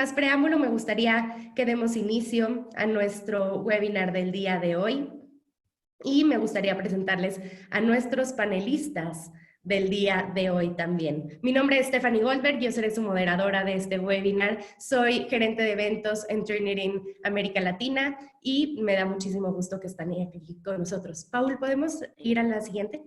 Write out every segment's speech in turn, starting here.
más preámbulo, me gustaría que demos inicio a nuestro webinar del día de hoy y me gustaría presentarles a nuestros panelistas del día de hoy también. Mi nombre es Stephanie Goldberg, yo seré su moderadora de este webinar. Soy gerente de eventos en Turnitin América Latina y me da muchísimo gusto que estén aquí con nosotros. Paul, ¿podemos ir a la siguiente?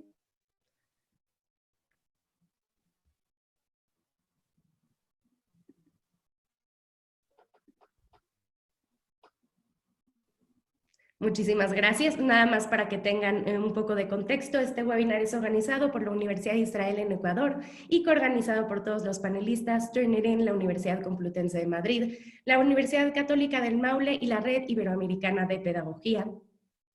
Muchísimas gracias. Nada más para que tengan un poco de contexto, este webinar es organizado por la Universidad de Israel en Ecuador y coorganizado por todos los panelistas, Turnitin, la Universidad Complutense de Madrid, la Universidad Católica del Maule y la Red Iberoamericana de Pedagogía.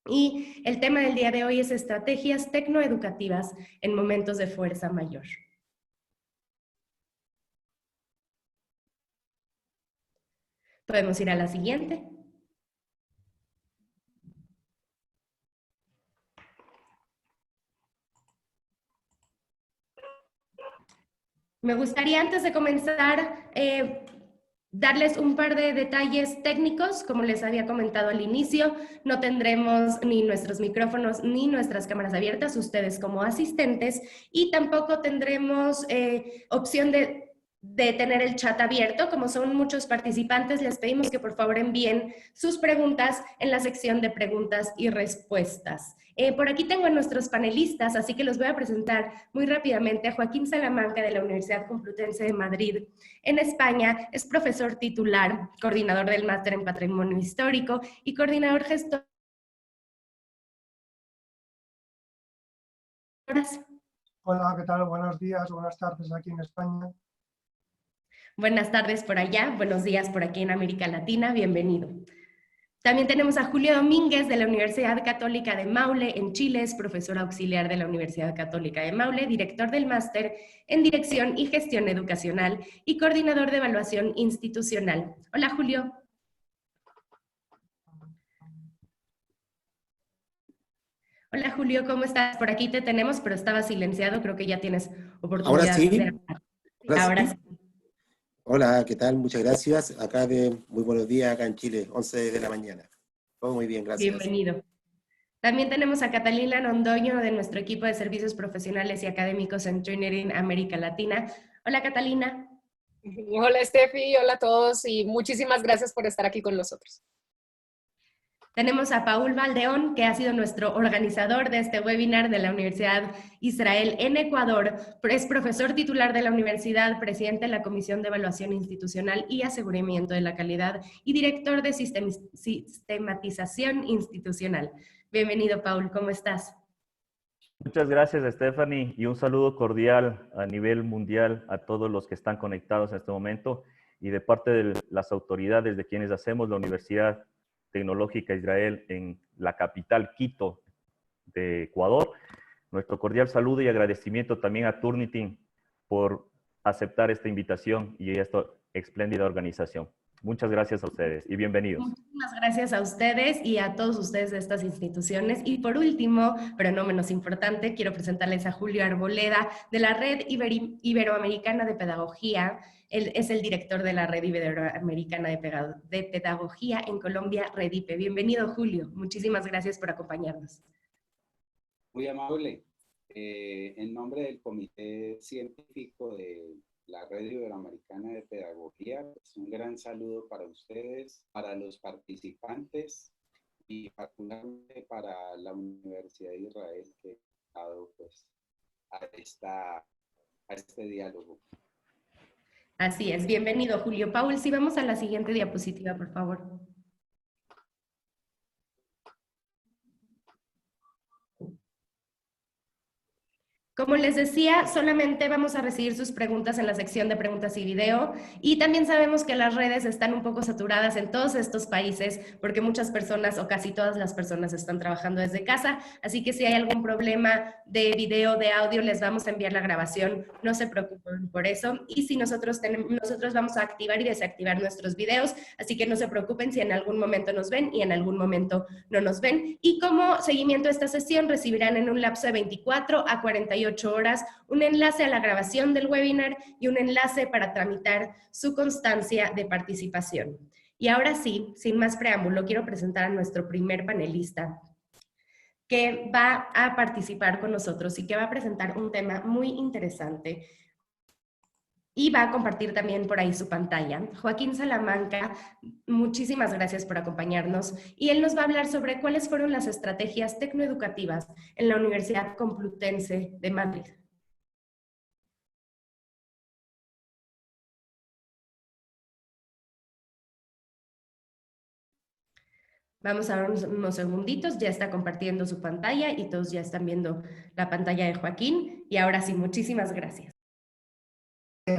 Y el tema del día de hoy es estrategias tecnoeducativas en momentos de fuerza mayor. Podemos ir a la siguiente. Me gustaría, antes de comenzar, darles un par de detalles técnicos. Como les había comentado al inicio, no tendremos ni nuestros micrófonos ni nuestras cámaras abiertas, ustedes como asistentes, y tampoco tendremos opción de tener el chat abierto. Como son muchos participantes, les pedimos que por favor envíen sus preguntas en la sección de preguntas y respuestas. Por aquí tengo a nuestros panelistas, así que los voy a presentar muy rápidamente. A Joaquín Salamanca, de la Universidad Complutense de Madrid, en España. Es profesor titular, coordinador del máster en Patrimonio Histórico y coordinador gestor. Hola, ¿qué tal? Buenos días, buenas tardes aquí en España. Buenas tardes por allá, buenos días por aquí en América Latina, bienvenido. También tenemos a Julio Domínguez, de la Universidad Católica de Maule en Chile, es profesor auxiliar de la Universidad Católica de Maule, director del máster en Dirección y Gestión Educacional y coordinador de evaluación institucional. Hola, Julio. Hola, Julio, ¿cómo estás? Por aquí te tenemos, pero estaba silenciado, creo que ya tienes oportunidad. ¿Ahora sí? de hablar. Ahora sí. Hola, ¿qué tal? Muchas gracias. Muy buenos días acá en Chile, 11 de la mañana. Todo muy bien, gracias. Bienvenido. También tenemos a Catalina Londoño, de nuestro equipo de servicios profesionales y académicos en Turnitin América Latina. Hola, Catalina. Hola, Steffi, hola a todos y muchísimas gracias por estar aquí con nosotros. Tenemos a Paul Valdeón, que ha sido nuestro organizador de este webinar de la Universidad Israel en Ecuador. Es profesor titular de la universidad, presidente de la Comisión de Evaluación Institucional y Aseguramiento de la Calidad y director de Sistematización Institucional. Bienvenido, Paul, ¿cómo estás? Muchas gracias, Stephanie, y un saludo cordial a nivel mundial a todos los que están conectados en este momento y de parte de las autoridades de quienes hacemos la Universidad Tecnológica Israel en la capital Quito de Ecuador. Nuestro cordial saludo y agradecimiento también a Turnitin por aceptar esta invitación y esta espléndida organización. Muchas gracias a ustedes y bienvenidos. Muchísimas gracias a ustedes y a todos ustedes de estas instituciones. Y por último, pero no menos importante, quiero presentarles a Julio Arboleda, de la Red Iberoamericana de Pedagogía. Él es el director de la Red Iberoamericana de Pedagogía en Colombia, REDIPE. Bienvenido, Julio. Muchísimas gracias por acompañarnos. Muy amable. En nombre del Comité Científico de la Red Iberoamericana de Pedagogía, pues un gran saludo para ustedes, para los participantes y particularmente para la Universidad de Israel que ha dado pues, a este diálogo. Así es, bienvenido, Julio. Paul, si vamos a la siguiente diapositiva, por favor. Como les decía, solamente vamos a recibir sus preguntas en la sección de preguntas y video, y también sabemos que las redes están un poco saturadas en todos estos países porque muchas personas o casi todas las personas están trabajando desde casa, así que si hay algún problema de video, de audio, les vamos a enviar la grabación, no se preocupen por eso, y si nosotros vamos a activar y desactivar nuestros videos, así que no se preocupen si en algún momento nos ven y en algún momento no nos ven, y como seguimiento a esta sesión recibirán en un lapso de 24 a 48 48 horas un enlace a la grabación del webinar y un enlace para tramitar su constancia de participación. Y ahora sí, sin más preámbulo, quiero presentar a nuestro primer panelista, que va a participar con nosotros y que va a presentar un tema muy interesante. Y va a compartir también por ahí su pantalla. Joaquín Salamanca, muchísimas gracias por acompañarnos. Y él nos va a hablar sobre cuáles fueron las estrategias tecnoeducativas en la Universidad Complutense de Madrid. Vamos a ver unos segunditos, ya está compartiendo su pantalla y todos ya están viendo la pantalla de Joaquín. Y ahora sí, muchísimas gracias.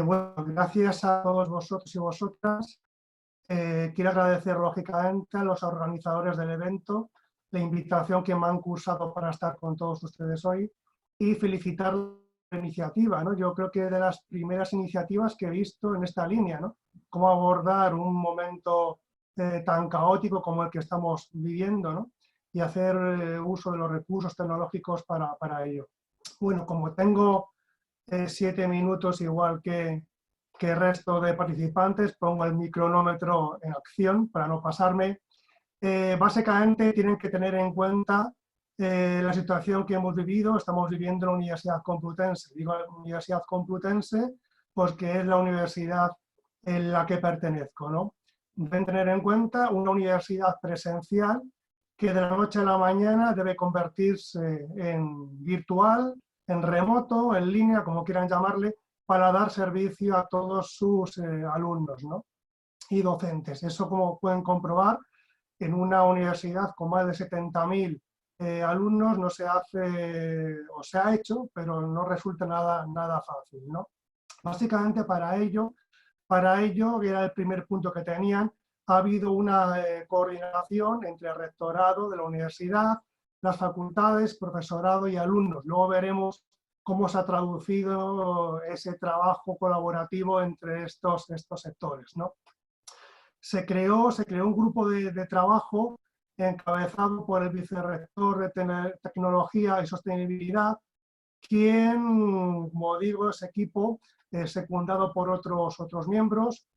Bueno, gracias a todos vosotros y vosotras. Quiero agradecer lógicamente a los organizadores del evento la invitación que me han cursado para estar con todos ustedes hoy y felicitar la iniciativa, ¿no? Yo creo que de las primeras iniciativas que he visto en esta línea, ¿no? Cómo abordar un momento tan caótico como el que estamos viviendo, ¿no? Y hacer uso de los recursos tecnológicos para ello. Bueno, como tengo 7 minutos igual que el resto de participantes, pongo el cronómetro en acción para no pasarme. Básicamente tienen que tener en cuenta la situación que hemos vivido. Estamos viviendo en la Universidad Complutense. Digo Universidad Complutense porque es la universidad en la que pertenezco, ¿no? Deben tener en cuenta una universidad presencial que de la noche a la mañana debe convertirse en virtual, en remoto, en línea, como quieran llamarle, para dar servicio a todos sus alumnos, ¿no? Y docentes. Eso, como pueden comprobar, en una universidad con más de 70.000 alumnos no se hace, o se ha hecho, pero no resulta nada fácil, ¿no? Básicamente para ello, que era el primer punto que tenían, ha habido una coordinación entre el rectorado de la universidad, las facultades, profesorado y alumnos. Luego veremos cómo se ha traducido ese trabajo colaborativo entre estos sectores, ¿no? Se creó un grupo de trabajo encabezado por el vicerrector de Tecnología y Sostenibilidad, quien, como digo, ese equipo, secundado por otros miembros,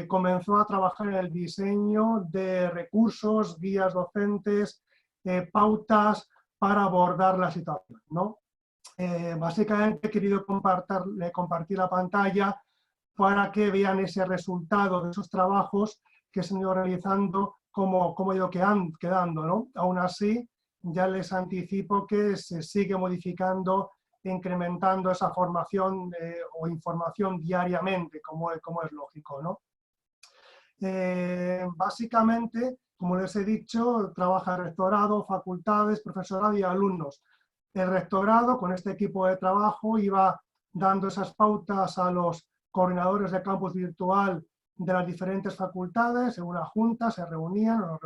comenzó a trabajar en el diseño de recursos, guías docentes, pautas para abordar la situación, ¿no? Básicamente he querido compartir la pantalla para que vean ese resultado de esos trabajos que se han ido realizando, cómo ha ido quedando, ¿no? Aún así, ya les anticipo que se sigue modificando, incrementando esa formación o información diariamente, como es lógico, ¿no? Básicamente, como les he dicho, trabaja el rectorado, facultades, profesorado y alumnos. El rectorado, con este equipo de trabajo, iba dando esas pautas a los coordinadores de campus virtual de las diferentes facultades. En una junta se reunían, nos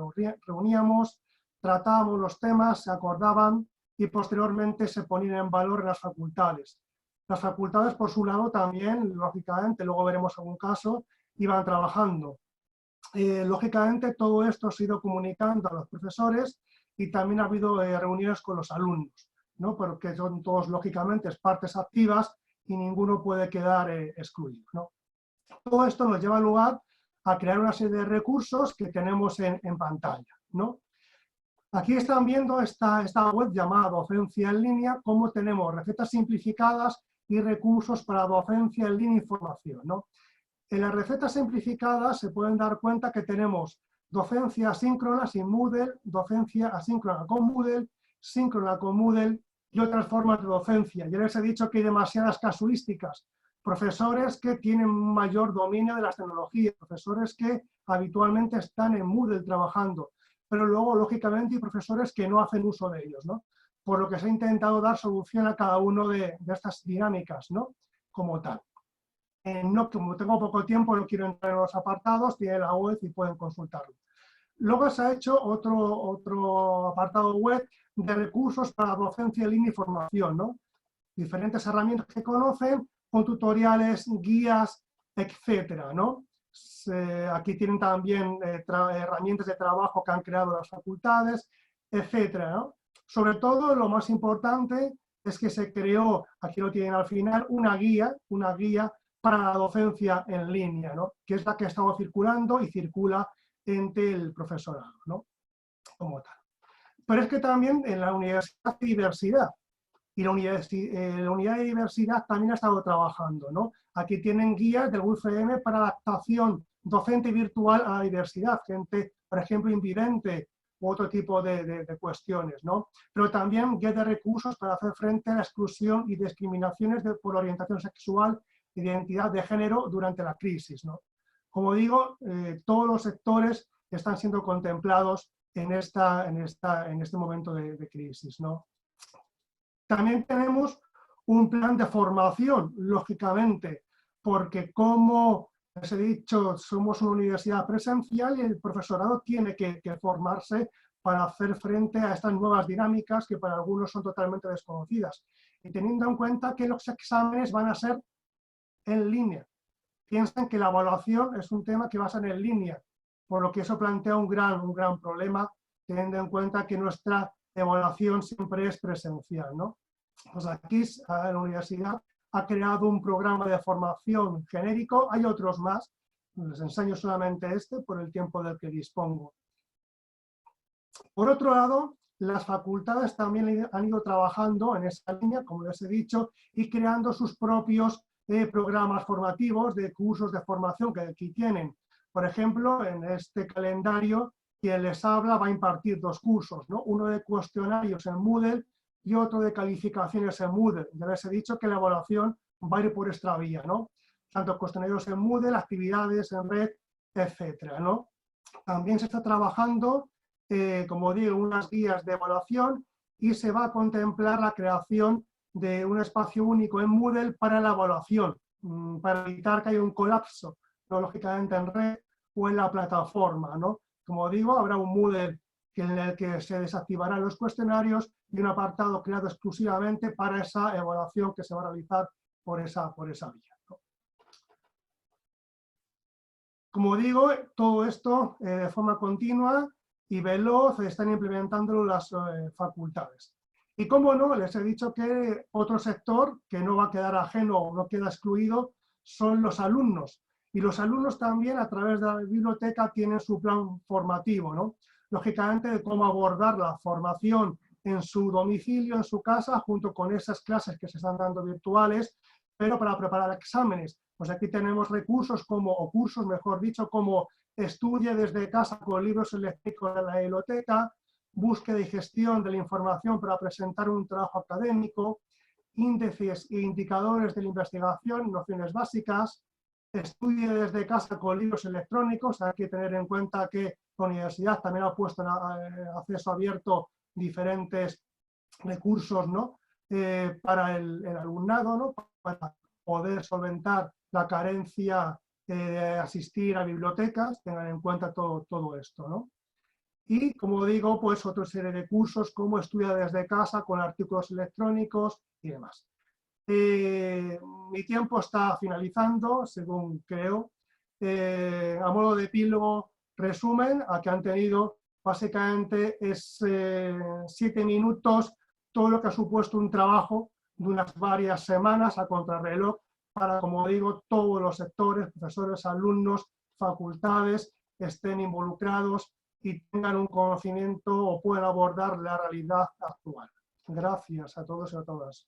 reuníamos, tratábamos los temas, se acordaban y posteriormente se ponían en valor en las facultades. Las facultades, por su lado, también, lógicamente, luego veremos algún caso, iban trabajando. Lógicamente, todo esto se ha ido comunicando a los profesores y también ha habido reuniones con los alumnos, ¿no? Porque son todos, lógicamente, partes activas y ninguno puede quedar excluido, ¿no? Todo esto nos lleva lugar a crear una serie de recursos que tenemos en pantalla, ¿no? Aquí están viendo esta web llamada Docencia en Línea, cómo tenemos recetas simplificadas y recursos para docencia en línea y formación, ¿no? En las recetas simplificadas se pueden dar cuenta que tenemos docencia asíncrona sin Moodle, docencia asíncrona con Moodle, síncrona con Moodle y otras formas de docencia. Ya les he dicho que hay demasiadas casuísticas. Profesores que tienen un mayor dominio de las tecnologías, profesores que habitualmente están en Moodle trabajando, pero luego, lógicamente, hay profesores que no hacen uso de ellos, ¿no? Por lo que se ha intentado dar solución a cada una de estas dinámicas, ¿no? Como tal. Como tengo poco tiempo, no quiero entrar en los apartados, tiene la web y pueden consultarlo. Luego se ha hecho otro apartado web de recursos para docencia en línea y formación, ¿no? Diferentes herramientas que conocen, con tutoriales, guías, etcétera, ¿no? Aquí tienen también herramientas de trabajo que han creado las facultades, etcétera, ¿no? Sobre todo, lo más importante, es que se creó, aquí lo tienen al final, una guía para la docencia en línea, ¿no? Que es la que ha estado circulando y circula entre el profesorado, ¿no? Como tal. Pero es que también en la universidad hay diversidad, y la unidad de diversidad también ha estado trabajando, ¿no? Aquí tienen guías del UFM para adaptación docente virtual a la diversidad, gente, por ejemplo, invidente u otro tipo de cuestiones, ¿no? Pero también guías de recursos para hacer frente a la exclusión y discriminaciones por orientación sexual e identidad de género durante la crisis, ¿no? Como digo, todos los sectores están siendo contemplados en este momento de crisis, ¿no? También tenemos un plan de formación, lógicamente, porque como les he dicho, somos una universidad presencial y el profesorado tiene que formarse para hacer frente a estas nuevas dinámicas que para algunos son totalmente desconocidas. Y teniendo en cuenta que los exámenes van a ser en línea. Piensen que la evaluación es un tema que va a ser en línea, por lo que eso plantea un gran problema, teniendo en cuenta que nuestra evaluación siempre es presencial, ¿no? Pues aquí la universidad ha creado un programa de formación genérico, hay otros más, les enseño solamente este por el tiempo del que dispongo. Por otro lado, las facultades también han ido trabajando en esa línea, como les he dicho, y creando sus propios programas formativos de cursos de formación que aquí tienen. Por ejemplo, en este calendario, quien les habla va a impartir dos cursos, ¿no? Uno de cuestionarios en Moodle y otro de calificaciones en Moodle. Ya les he dicho que la evaluación va a ir por esta vía, ¿no? Tanto cuestionarios en Moodle, actividades en red, etcétera, ¿no? También se está trabajando, como digo, unas guías de evaluación y se va a contemplar la creación de un espacio único en Moodle para la evaluación, para evitar que haya un colapso, ¿no? Lógicamente en red o en la plataforma, ¿no? Como digo, habrá un Moodle en el que se desactivarán los cuestionarios y un apartado creado exclusivamente para esa evaluación que se va a realizar por esa vía, ¿no? Como digo, todo esto de forma continua y veloz están implementándolo las facultades. Y como no, les he dicho que otro sector que no va a quedar ajeno o no queda excluido son los alumnos. Y los alumnos también a través de la biblioteca tienen su plan formativo, ¿no? Lógicamente de cómo abordar la formación en su domicilio, en su casa, junto con esas clases que se están dando virtuales, pero para preparar exámenes. Pues aquí tenemos recursos o cursos, mejor dicho, como Estudia desde casa con libros electrónicos de la biblioteca, búsqueda y gestión de la información para presentar un trabajo académico, índices e indicadores de la investigación, nociones básicas, estudie desde casa con libros electrónicos. Hay que tener en cuenta que la universidad también ha puesto en acceso abierto diferentes recursos, ¿no? Para el alumnado, ¿no? Para poder solventar la carencia de asistir a bibliotecas, tengan en cuenta todo esto, ¿no? Y, como digo, pues otra serie de cursos como Estudia desde casa con artículos electrónicos y demás. Mi tiempo está finalizando, según creo. A modo de epílogo, resumen, a que han tenido básicamente es 7 minutos, todo lo que ha supuesto un trabajo de unas varias semanas a contrarreloj para, como digo, todos los sectores, profesores, alumnos, facultades, estén involucrados y tengan un conocimiento o puedan abordar la realidad actual. Gracias a todos y a todas.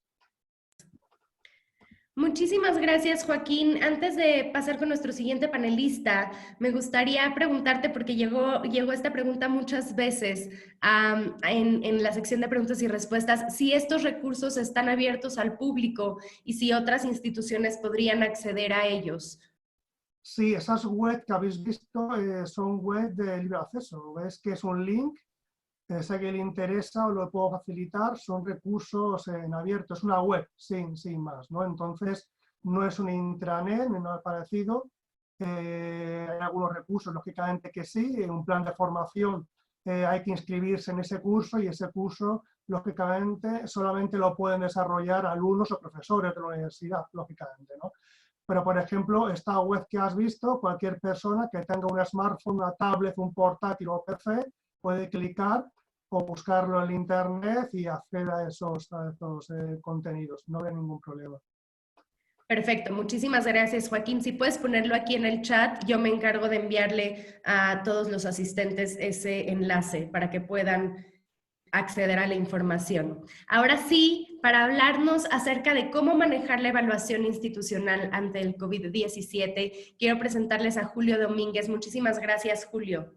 Muchísimas gracias, Joaquín. Antes de pasar con nuestro siguiente panelista, me gustaría preguntarte, porque llegó esta pregunta muchas veces en la sección de preguntas y respuestas, si estos recursos están abiertos al público y si otras instituciones podrían acceder a ellos. Sí, esas webs que habéis visto son webs de libre acceso. Ves que es un link, si a alguien le interesa o lo puedo facilitar, son recursos en abierto, es una web sin más, ¿no? Entonces, no es un intranet, ni nada parecido. Hay algunos recursos, lógicamente que sí, en un plan de formación hay que inscribirse en ese curso y ese curso, lógicamente, solamente lo pueden desarrollar alumnos o profesores de la universidad, lógicamente, ¿no? Pero, por ejemplo, esta web que has visto, cualquier persona que tenga un smartphone, una tablet, un portátil o PC, puede clicar o buscarlo en internet y acceder a esos contenidos. No hay ningún problema. Perfecto, muchísimas gracias, Joaquín. Si puedes ponerlo aquí en el chat, yo me encargo de enviarle a todos los asistentes ese enlace para que puedan acceder a la información. Ahora sí, para hablarnos acerca de cómo manejar la evaluación institucional ante el COVID-17, quiero presentarles a Julio Domínguez. Muchísimas gracias, Julio.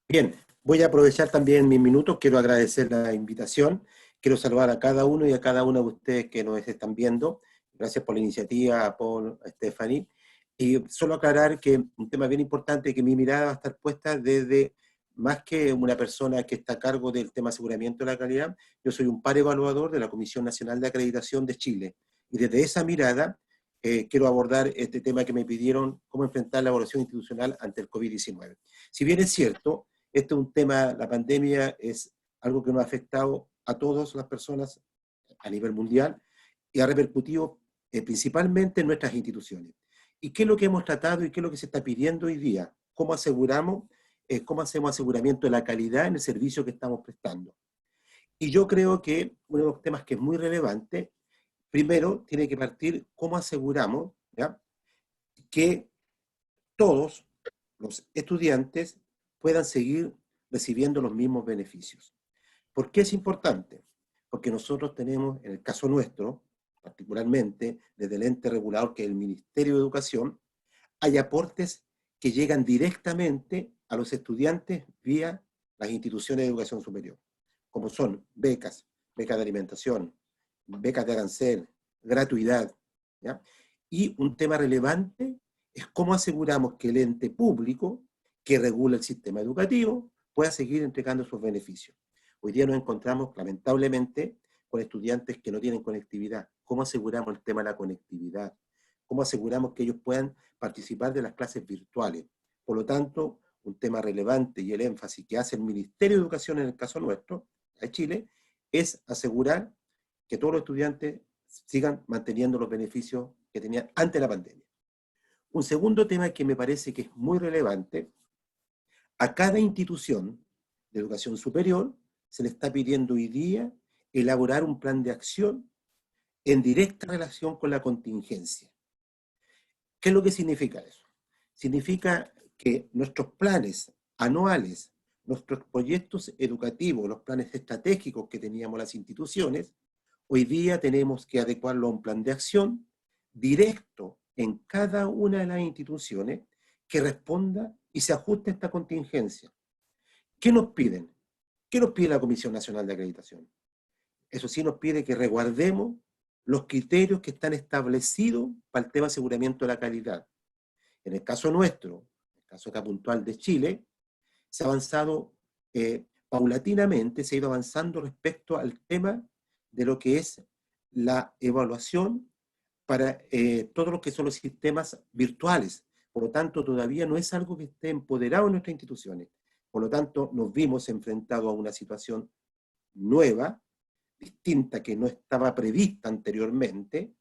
Bien, voy a aprovechar también mis minutos. Quiero agradecer la invitación. Quiero saludar a cada uno y a cada una de ustedes que nos están viendo. Gracias por la iniciativa, a Paul, a Stephanie. Y solo aclarar que un tema bien importante, que mi mirada va a estar puesta desde, más que una persona que está a cargo del tema aseguramiento de la calidad, yo soy un par evaluador de la Comisión Nacional de Acreditación de Chile. Y desde esa mirada quiero abordar este tema que me pidieron, cómo enfrentar la evaluación institucional ante el COVID-19. Si bien es cierto, este es un tema, la pandemia es algo que nos ha afectado a todas las personas a nivel mundial y ha repercutido principalmente en nuestras instituciones. ¿Y qué es lo que hemos tratado y qué es lo que se está pidiendo hoy día? ¿Cómo aseguramos, cómo hacemos aseguramiento de la calidad en el servicio que estamos prestando? Y yo creo que uno de los temas que es muy relevante, primero tiene que partir cómo aseguramos, ¿ya?, que todos los estudiantes puedan seguir recibiendo los mismos beneficios. ¿Por qué es importante? Porque nosotros tenemos, en el caso nuestro, particularmente desde el ente regulador que es el Ministerio de Educación, hay aportes que llegan directamente a los estudiantes vía las instituciones de educación superior, como son becas, becas de alimentación, becas de arancel, gratuidad, ¿ya? Y un tema relevante es cómo aseguramos que el ente público que regula el sistema educativo pueda seguir entregando sus beneficios. Hoy día nos encontramos, lamentablemente, con estudiantes que no tienen conectividad. ¿Cómo aseguramos el tema de la conectividad? ¿Cómo aseguramos que ellos puedan participar de las clases virtuales? Por lo tanto, un tema relevante y el énfasis que hace el Ministerio de Educación en el caso nuestro, de Chile, es asegurar que todos los estudiantes sigan manteniendo los beneficios que tenían antes de la pandemia. Un segundo tema que me parece que es muy relevante, a cada institución de educación superior se le está pidiendo hoy día elaborar un plan de acción en directa relación con la contingencia. ¿Qué es lo que significa eso? Significa que nuestros planes anuales, nuestros proyectos educativos, los planes estratégicos que teníamos las instituciones, hoy día tenemos que adecuarlo a un plan de acción directo en cada una de las instituciones que responda y se ajuste a esta contingencia. ¿Qué nos piden? ¿Qué nos pide la Comisión Nacional de Acreditación? Eso sí nos pide que resguardemos los criterios que están establecidos para el tema de aseguramiento de la calidad. En el caso nuestro, en el caso acá puntual de Chile, se ha avanzado paulatinamente, se ha ido avanzando respecto al tema de lo que es la evaluación para todo lo que son los sistemas virtuales. Por lo tanto, todavía no es algo que esté empoderado en nuestras instituciones. Por lo tanto, nos vimos enfrentados a una situación nueva, distinta, que no estaba prevista anteriormente,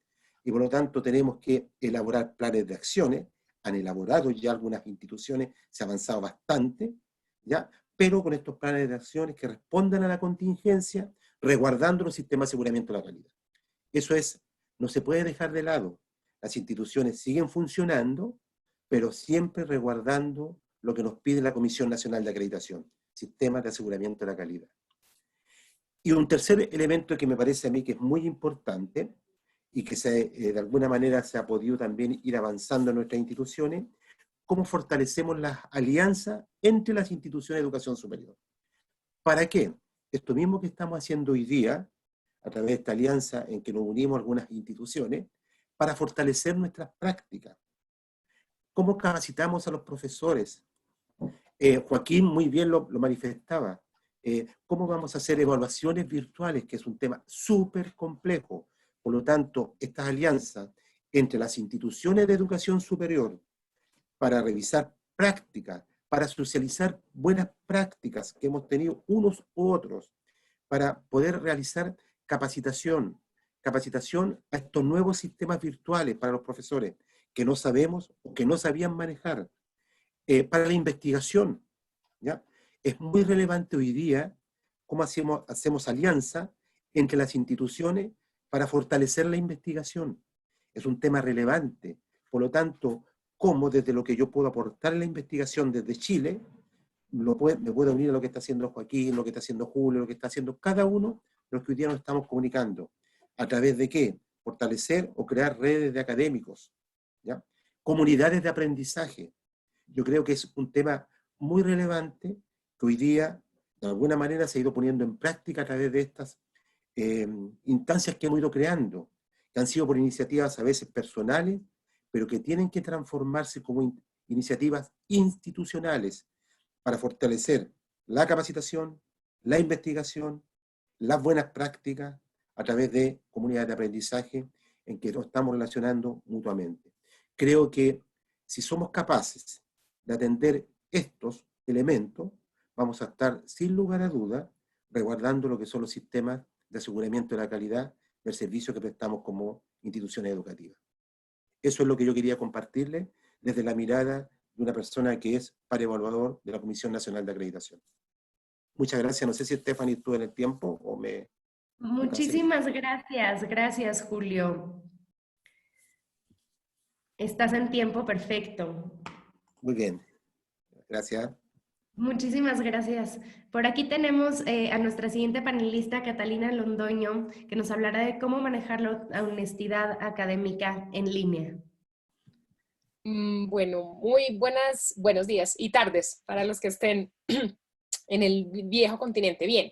y por lo tanto tenemos que elaborar planes de acciones. Han elaborado ya algunas instituciones, se ha avanzado bastante, ¿ya? Pero con estos planes de acciones que respondan a la contingencia, resguardando los sistemas de aseguramiento de la calidad. Eso es, no se puede dejar de lado. Las instituciones siguen funcionando, pero siempre resguardando lo que nos pide la Comisión Nacional de Acreditación, sistemas de aseguramiento de la calidad. Y un tercer elemento que me parece a mí que es muy importante, y que de alguna manera se ha podido también ir avanzando en nuestras instituciones, cómo fortalecemos las alianzas entre las instituciones de educación superior. ¿Para qué? Esto mismo que estamos haciendo hoy día, a través de esta alianza en que nos unimos algunas instituciones, para fortalecer nuestras prácticas. ¿Cómo capacitamos a los profesores? Joaquín muy bien lo manifestaba. ¿Cómo vamos a hacer evaluaciones virtuales? Que es un tema súper complejo. Por lo tanto, estas alianzas entre las instituciones de educación superior para revisar prácticas, para socializar buenas prácticas que hemos tenido unos u otros, para poder realizar capacitación a estos nuevos sistemas virtuales para los profesores que no sabemos o que no sabían manejar, para la investigación, ¿ya? Es muy relevante hoy día cómo hacemos alianza entre las instituciones para fortalecer la investigación. Es un tema relevante. Por lo tanto, cómo desde lo que yo puedo aportar en la investigación desde Chile, me puedo unir a lo que está haciendo Joaquín, lo que está haciendo Julio, lo que está haciendo cada uno de los que hoy día nos estamos comunicando. ¿A través de qué? Fortalecer o crear redes de académicos, ¿ya? Comunidades de aprendizaje. Yo creo que es un tema muy relevante que hoy día, de alguna manera, se ha ido poniendo en práctica a través de estas instancias que hemos ido creando, que han sido por iniciativas a veces personales, pero que tienen que transformarse como iniciativas institucionales para fortalecer la capacitación, la investigación, las buenas prácticas a través de comunidades de aprendizaje en que nos estamos relacionando mutuamente. Creo que si somos capaces de atender estos elementos, vamos a estar sin lugar a duda resguardando lo que son los sistemas de aseguramiento de la calidad del servicio que prestamos como instituciones educativas. Eso es lo que yo quería compartirles desde la mirada de una persona que es par evaluador de la Comisión Nacional de Acreditación. Muchas gracias. No sé si Stephanie estuvo en el tiempo o me... Muchísimas gracias. Gracias, Julio. Estás en tiempo perfecto. Muy bien. Gracias. Muchísimas gracias. Por aquí tenemos a nuestra siguiente panelista, Catalina Londoño, que nos hablará de cómo manejar la honestidad académica en línea. Bueno, muy buenos días y tardes para los que estén en el viejo continente. Bien,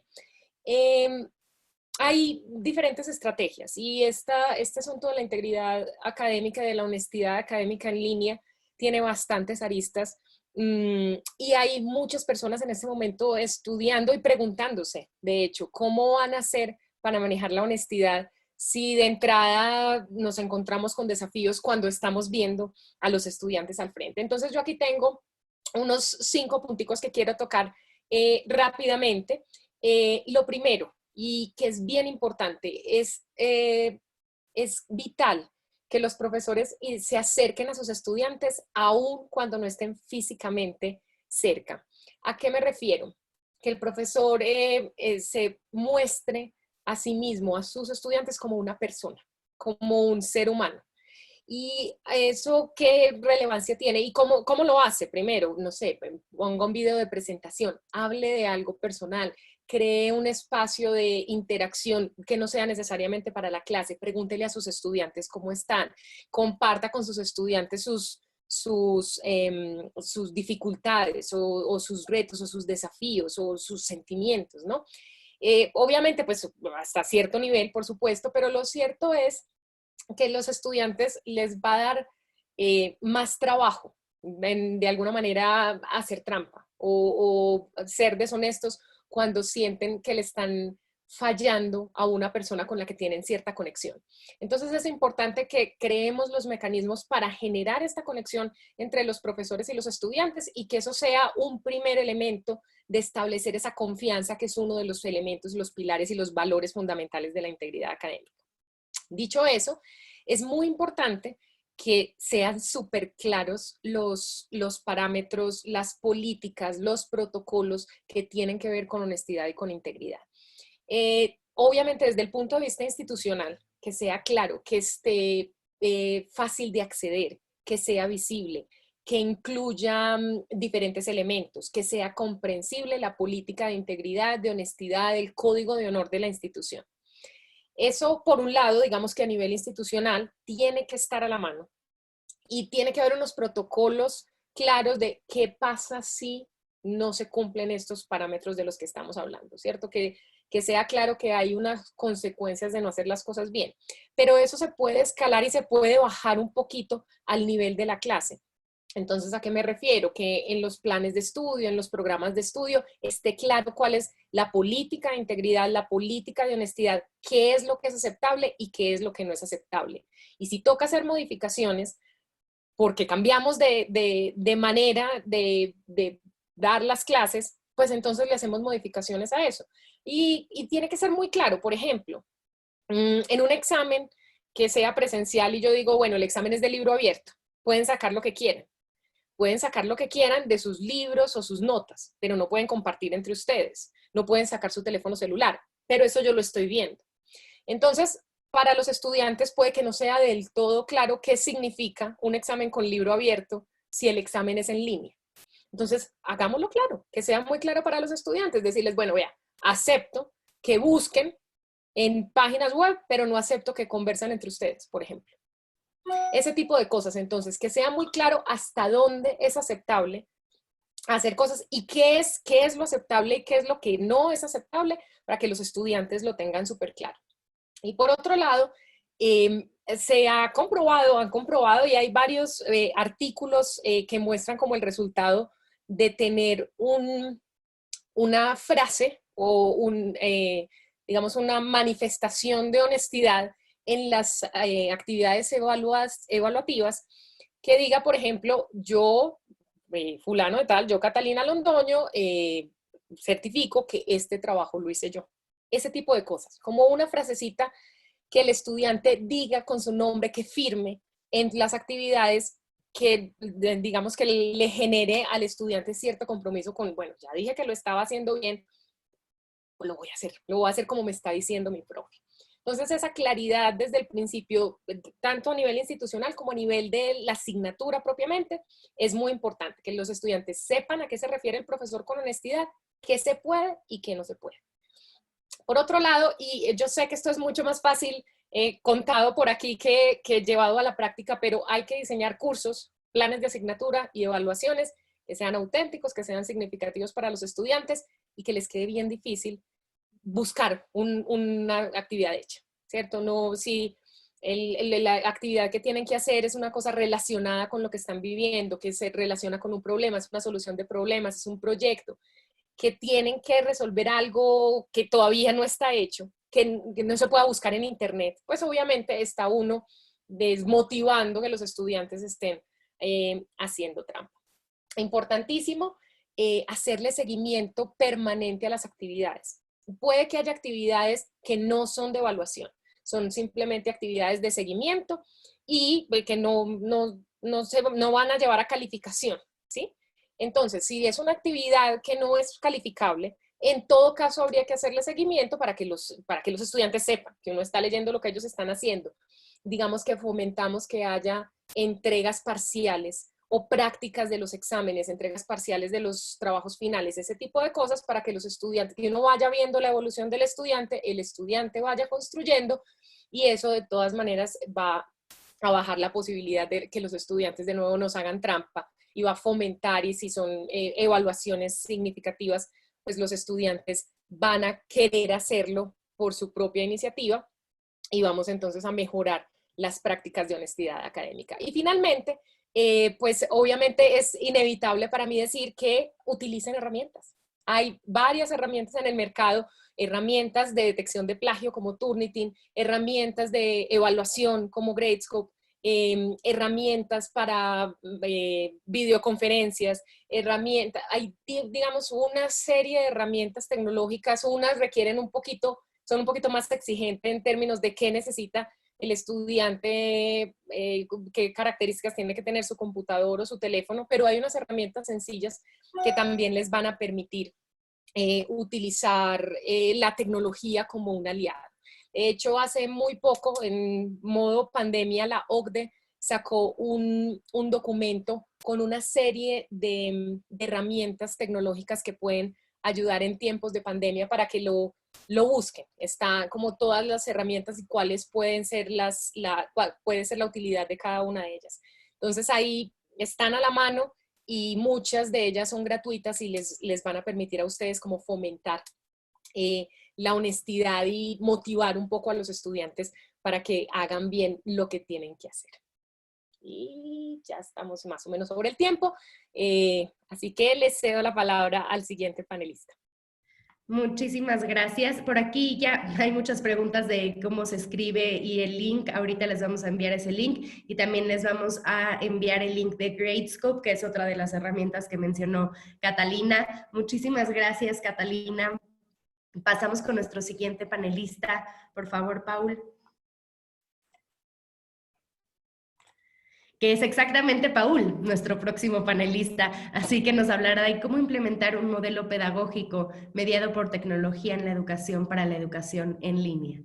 hay diferentes estrategias y este asunto de la integridad académica, de la honestidad académica en línea, tiene bastantes aristas. Y hay muchas personas en este momento estudiando y preguntándose, de hecho, cómo van a hacer para manejar la honestidad si de entrada nos encontramos con desafíos cuando estamos viendo a los estudiantes al frente. Entonces yo aquí tengo unos 5 punticos que quiero tocar rápidamente. Lo primero, y que es bien importante, es vital que los profesores se acerquen a sus estudiantes aun cuando no estén físicamente cerca. ¿A qué me refiero? Que el profesor se muestre a sí mismo, a sus estudiantes como una persona, como un ser humano. ¿Y eso qué relevancia tiene? ¿Y cómo lo hace? Primero, no sé, ponga un video de presentación, hable de algo personal, cree un espacio de interacción que no sea necesariamente para la clase, pregúntele a sus estudiantes cómo están, comparta con sus estudiantes sus dificultades o sus retos o sus desafíos o sus sentimientos, ¿no? Obviamente, pues hasta cierto nivel, por supuesto, pero lo cierto es que los estudiantes les va a dar más trabajo, de alguna manera, hacer trampa o ser deshonestos cuando sienten que le están fallando a una persona con la que tienen cierta conexión. Entonces es importante que creemos los mecanismos para generar esta conexión entre los profesores y los estudiantes y que eso sea un primer elemento de establecer esa confianza que es uno de los elementos, los pilares y los valores fundamentales de la integridad académica. Dicho eso, es muy importante que sean súper claros los parámetros, las políticas, los protocolos que tienen que ver con honestidad y con integridad. Obviamente desde el punto de vista institucional, que sea claro, que esté fácil de acceder, que sea visible, que incluya diferentes elementos, que sea comprensible la política de integridad, de honestidad, el código de honor de la institución. Eso, por un lado, digamos que a nivel institucional, tiene que estar a la mano y tiene que haber unos protocolos claros de qué pasa si no se cumplen estos parámetros de los que estamos hablando, ¿cierto? Que sea claro que hay unas consecuencias de no hacer las cosas bien. Pero eso se puede escalar y se puede bajar un poquito al nivel de la clase. Entonces, ¿a qué me refiero? Que en los planes de estudio, en los programas de estudio, esté claro cuál es la política de integridad, la política de honestidad, qué es lo que es aceptable y qué es lo que no es aceptable. Y si toca hacer modificaciones, porque cambiamos de manera de dar las clases, pues entonces le hacemos modificaciones a eso. Y tiene que ser muy claro, por ejemplo, en un examen que sea presencial y yo digo, bueno, el examen es de libro abierto, pueden sacar lo que quieran. Pueden sacar lo que quieran de sus libros o sus notas, pero no pueden compartir entre ustedes. no pueden sacar su teléfono celular, pero eso yo lo estoy viendo. Entonces, para los estudiantes puede que no sea del todo claro qué significa un examen con libro abierto si el examen es en línea. Entonces, hagámoslo claro, que sea muy claro para los estudiantes, decirles, bueno, vea, acepto que busquen en páginas web, pero no acepto que conversen entre ustedes, por ejemplo. Ese tipo de cosas, entonces, que sea muy claro hasta dónde es aceptable hacer cosas y qué es lo aceptable y qué es lo que no es aceptable para que los estudiantes lo tengan súper claro. Y por otro lado, se han comprobado y hay varios artículos que muestran como el resultado de tener una frase o digamos una manifestación de honestidad en las actividades evaluativas que diga, por ejemplo, yo, fulano de tal, yo Catalina Londoño, certifico que este trabajo lo hice yo. Ese tipo de cosas, como una frasecita que el estudiante diga con su nombre, que firme en las actividades que, digamos, que le genere al estudiante cierto compromiso con, bueno, ya dije que lo estaba haciendo bien, pues lo voy a hacer como me está diciendo mi profe. Entonces, esa claridad desde el principio, tanto a nivel institucional como a nivel de la asignatura propiamente, es muy importante, que los estudiantes sepan a qué se refiere el profesor con honestidad, qué se puede y qué no se puede. Por otro lado, y yo sé que esto es mucho más fácil contado por aquí que llevado a la práctica, pero hay que diseñar cursos, planes de asignatura y evaluaciones que sean auténticos, que sean significativos para los estudiantes y que les quede bien difícil buscar una actividad hecha, ¿cierto? No, si la actividad que tienen que hacer es una cosa relacionada con lo que están viviendo, que se relaciona con un problema, es una solución de problemas, es un proyecto, que tienen que resolver algo que todavía no está hecho, que no se pueda buscar en internet, pues obviamente está uno desmotivando que los estudiantes estén haciendo trampa. Importantísimo, hacerle seguimiento permanente a las actividades. Puede que haya actividades que no son de evaluación, son simplemente actividades de seguimiento y que no van a llevar a calificación, ¿sí? Entonces, si es una actividad que no es calificable, en todo caso habría que hacerle seguimiento para que los estudiantes sepan que uno está leyendo lo que ellos están haciendo. Digamos que fomentamos que haya entregas parciales o prácticas de los exámenes, entregas parciales de los trabajos finales, ese tipo de cosas para que los estudiantes, que uno vaya viendo la evolución del estudiante, el estudiante vaya construyendo y eso de todas maneras va a bajar la posibilidad de que los estudiantes de nuevo nos hagan trampa y va a fomentar, y si son evaluaciones significativas, pues los estudiantes van a querer hacerlo por su propia iniciativa y vamos entonces a mejorar las prácticas de honestidad académica. Y finalmente, pues obviamente es inevitable para mí decir que utilicen herramientas. Hay varias herramientas en el mercado, herramientas de detección de plagio como Turnitin, herramientas de evaluación como Gradescope, herramientas para videoconferencias, hay digamos una serie de herramientas tecnológicas, unas requieren son un poquito más exigentes en términos de qué necesita el estudiante, qué características tiene que tener su computador o su teléfono, pero hay unas herramientas sencillas que también les van a permitir utilizar la tecnología como una aliada. De hecho, hace muy poco, en modo pandemia, la OCDE sacó un documento con una serie de herramientas tecnológicas que pueden ayudar en tiempos de pandemia para que lo busquen. Está como todas las herramientas y cuáles pueden ser puede ser la utilidad de cada una de ellas. Entonces ahí están a la mano y muchas de ellas son gratuitas y les van a permitir a ustedes como fomentar la honestidad y motivar un poco a los estudiantes para que hagan bien lo que tienen que hacer. Y ya estamos más o menos sobre el tiempo, así que les cedo la palabra al siguiente panelista. Muchísimas gracias. Por aquí ya hay muchas preguntas de cómo se escribe y el link. Ahorita les vamos a enviar ese link y también les vamos a enviar el link de Gradescope, que es otra de las herramientas que mencionó Catalina. Muchísimas gracias, Catalina. Pasamos con nuestro siguiente panelista. Por favor, Paul. que es exactamente Paul, nuestro próximo panelista. Así que nos hablará de cómo implementar un modelo pedagógico mediado por tecnología en la educación para la educación en línea.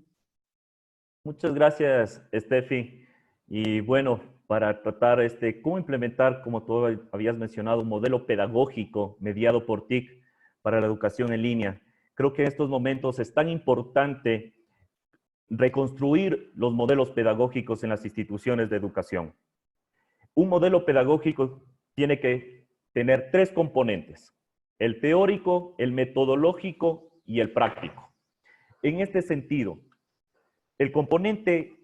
Muchas gracias, Steffi. Y bueno, para tratar cómo implementar, como tú habías mencionado, un modelo pedagógico mediado por TIC para la educación en línea. Creo que en estos momentos es tan importante reconstruir los modelos pedagógicos en las instituciones de educación. Un modelo pedagógico tiene que tener 3 componentes: el teórico, el metodológico y el práctico. En este sentido, el componente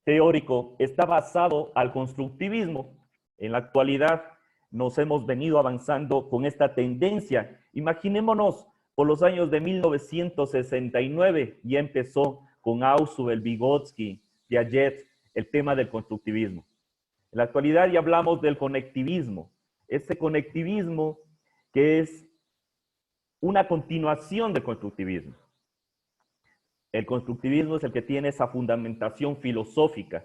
teórico está basado al constructivismo. En la actualidad nos hemos venido avanzando con esta tendencia. Imaginémonos, por los años de 1969 ya empezó con Ausubel, Vygotsky, Piaget, el tema del constructivismo. En la actualidad ya hablamos del conectivismo. Ese conectivismo que es una continuación del constructivismo. El constructivismo es el que tiene esa fundamentación filosófica.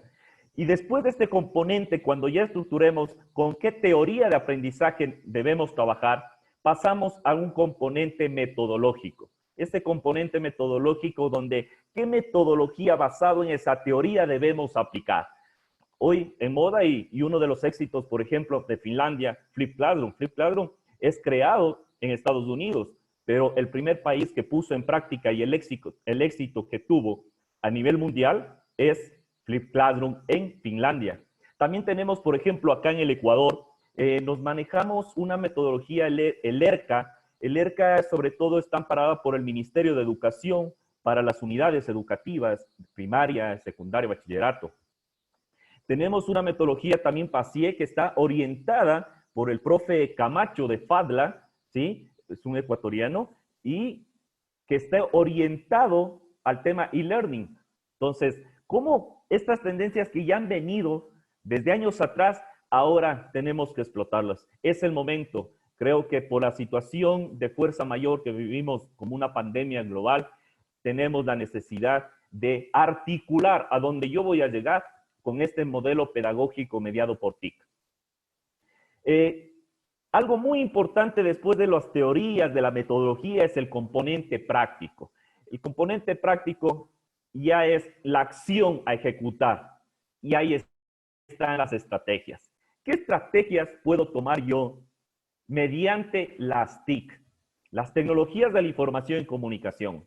Y después de este componente, cuando ya estructuremos con qué teoría de aprendizaje debemos trabajar, pasamos a un componente metodológico. Este componente metodológico donde qué metodología basado en esa teoría debemos aplicar. Hoy en moda y uno de los éxitos, por ejemplo, de Finlandia, Flip Classroom. Flip Classroom es creado en Estados Unidos, pero el primer país que puso en práctica y el éxito que tuvo a nivel mundial es Flip Classroom en Finlandia. También tenemos, por ejemplo, acá en el Ecuador, nos manejamos una metodología, el ERCA. El ERCA sobre todo está amparada por el Ministerio de Educación para las unidades educativas, primaria, secundaria, bachillerato. Tenemos una metodología también PASIE que está orientada por el profe Camacho de FADLA, ¿sí? Es un ecuatoriano, y que está orientado al tema e-learning. Entonces, ¿cómo estas tendencias que ya han venido desde años atrás, ahora tenemos que explotarlas? Es el momento. Creo que por la situación de fuerza mayor que vivimos como una pandemia global, tenemos la necesidad de articular a donde yo voy a llegar con este modelo pedagógico mediado por TIC. Algo muy importante después de las teorías, de la metodología, es el componente práctico. El componente práctico ya es la acción a ejecutar. Y ahí están las estrategias. ¿Qué estrategias puedo tomar yo mediante las TIC? Las tecnologías de la información y comunicación.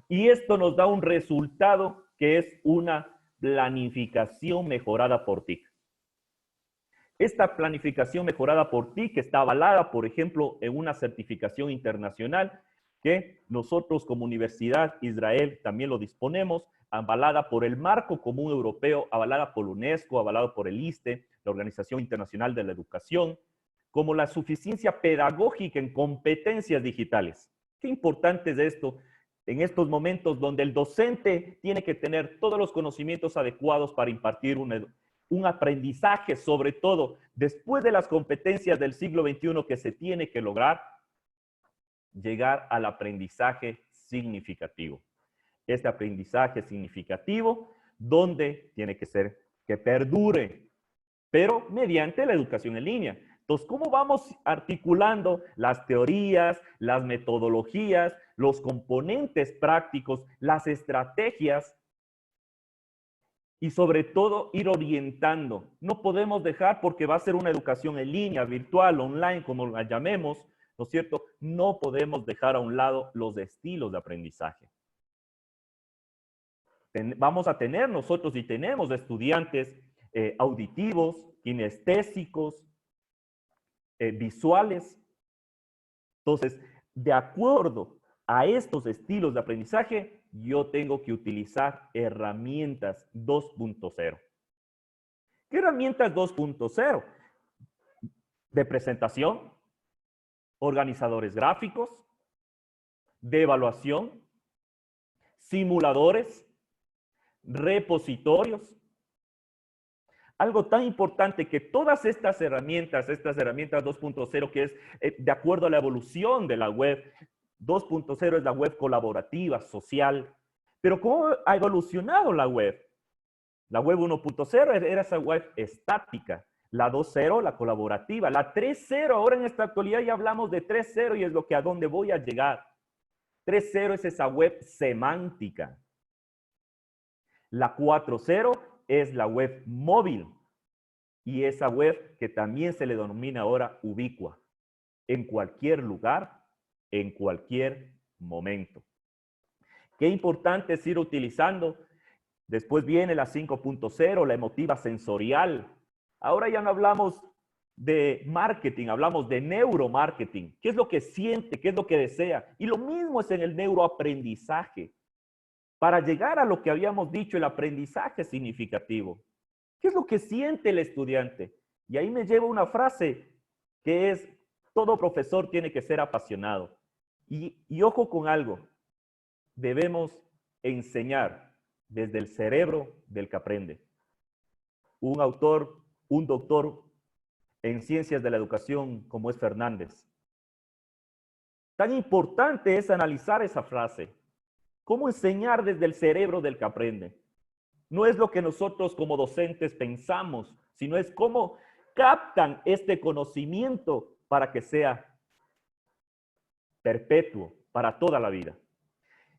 Y esto nos da un resultado que es una planificación mejorada por TIC. Esta planificación mejorada por TIC está avalada, por ejemplo, en una certificación internacional que nosotros como Universidad Israel también lo disponemos, avalada por el Marco Común Europeo, avalada por la UNESCO, avalada por el ISTE, la Organización Internacional de la Educación, como la suficiencia pedagógica en competencias digitales. Qué importante es esto en estos momentos donde el docente tiene que tener todos los conocimientos adecuados para impartir un aprendizaje, sobre todo después de las competencias del siglo XXI que se tiene que lograr, llegar al aprendizaje significativo. Este aprendizaje significativo, donde tiene que ser que perdure, pero mediante la educación en línea. Entonces, ¿cómo vamos articulando las teorías, las metodologías, los componentes prácticos, las estrategias? Y sobre todo, ir orientando. No podemos dejar, porque va a ser una educación en línea, virtual, online, como la llamemos, ¿no es cierto? No podemos dejar a un lado los estilos de aprendizaje. Vamos a tener nosotros, y tenemos estudiantes auditivos, kinestésicos, visuales. Entonces, de acuerdo a estos estilos de aprendizaje, yo tengo que utilizar herramientas 2.0. ¿Qué herramientas 2.0? De presentación, organizadores gráficos, de evaluación, simuladores, repositorios. Algo tan importante que todas estas herramientas 2.0, que es de acuerdo a la evolución de la web, 2.0 es la web colaborativa, social. Pero ¿cómo ha evolucionado la web? La web 1.0 era esa web estática. La 2.0, la colaborativa. La 3.0, ahora en esta actualidad ya hablamos de 3.0 y es lo que a donde voy a llegar. 3.0 es esa web semántica. La 4.0 es la web móvil y esa web que también se le denomina ahora ubicua. En cualquier lugar, en cualquier momento. Qué importante es ir utilizando. Después viene la 5.0, la emotiva sensorial. Ahora ya no hablamos de marketing, hablamos de neuromarketing. ¿Qué es lo que siente? ¿Qué es lo que desea? Y lo mismo es en el neuroaprendizaje. Para llegar a lo que habíamos dicho, el aprendizaje significativo. ¿Qué es lo que siente el estudiante? Y ahí me lleva una frase que es, todo profesor tiene que ser apasionado. Y ojo con algo, debemos enseñar desde el cerebro del que aprende. Un autor, un doctor en ciencias de la educación como es Fernández. Tan importante es analizar esa frase. ¿Cómo enseñar desde el cerebro del que aprende? No es lo que nosotros como docentes pensamos, sino es cómo captan este conocimiento para que sea perpetuo, para toda la vida.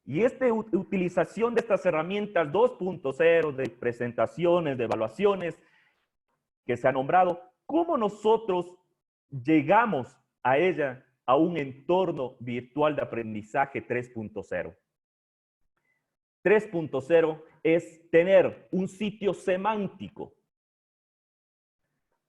Y esta utilización de estas herramientas 2.0 de presentaciones, de evaluaciones que se ha nombrado, ¿cómo nosotros llegamos a ella, a un entorno virtual de aprendizaje 3.0? 3.0 es tener un sitio semántico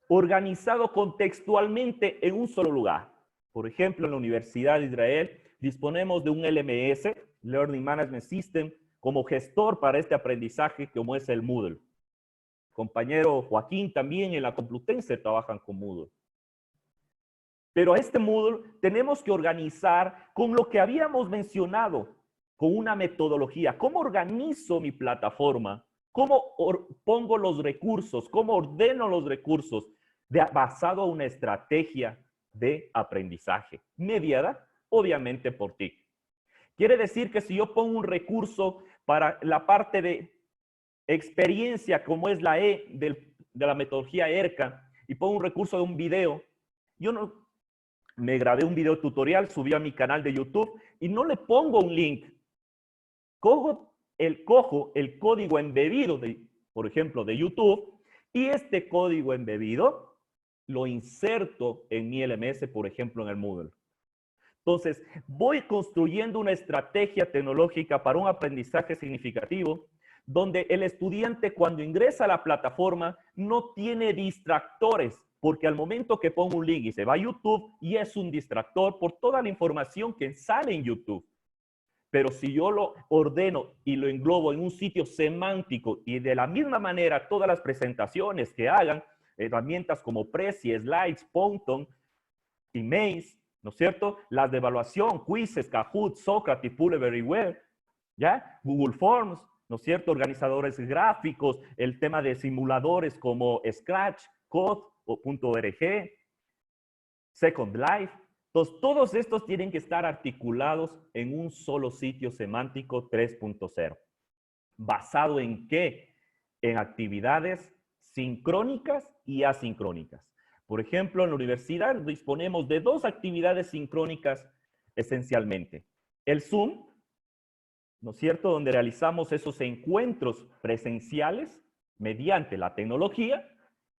organizado contextualmente en un solo lugar. Por ejemplo, en la Universidad de Israel disponemos de un LMS, Learning Management System, como gestor para este aprendizaje como es el Moodle. Compañero Joaquín también en la Complutense trabajan con Moodle. Pero a este Moodle tenemos que organizar con lo que habíamos mencionado, con una metodología. ¿Cómo organizo mi plataforma? ¿Cómo pongo los recursos? ¿Cómo ordeno los recursos? Basado en una estrategia de aprendizaje, mediada obviamente por ti. Quiere decir que si yo pongo un recurso para la parte de experiencia, como es la E de la metodología ERCA, y pongo un recurso de un video, yo no me grabé un video tutorial, subí a mi canal de YouTube y no le pongo un link. Cojo el código embebido, por ejemplo, de YouTube, y este código embebido lo inserto en mi LMS, por ejemplo, en el Moodle. Entonces, voy construyendo una estrategia tecnológica para un aprendizaje significativo, donde el estudiante cuando ingresa a la plataforma no tiene distractores, porque al momento que pongo un link y se va a YouTube, y es un distractor por toda la información que sale en YouTube. Pero si yo lo ordeno y lo englobo en un sitio semántico y de la misma manera todas las presentaciones que hagan, herramientas como Prezi, Slides, Ponton y Maze, ¿no es cierto? Las de evaluación, Quizzes, Kahoot, Socrates, Pull Everywhere, ¿ya? Google Forms, ¿no es cierto? Organizadores gráficos, el tema de simuladores como Scratch, Code o .org, Second Life. Entonces, todos estos tienen que estar articulados en un solo sitio semántico 3.0. ¿Basado en qué? En actividades sincrónicas y asincrónicas. Por ejemplo, en la universidad disponemos de dos actividades sincrónicas esencialmente. El Zoom, ¿no es cierto?, donde realizamos esos encuentros presenciales mediante la tecnología,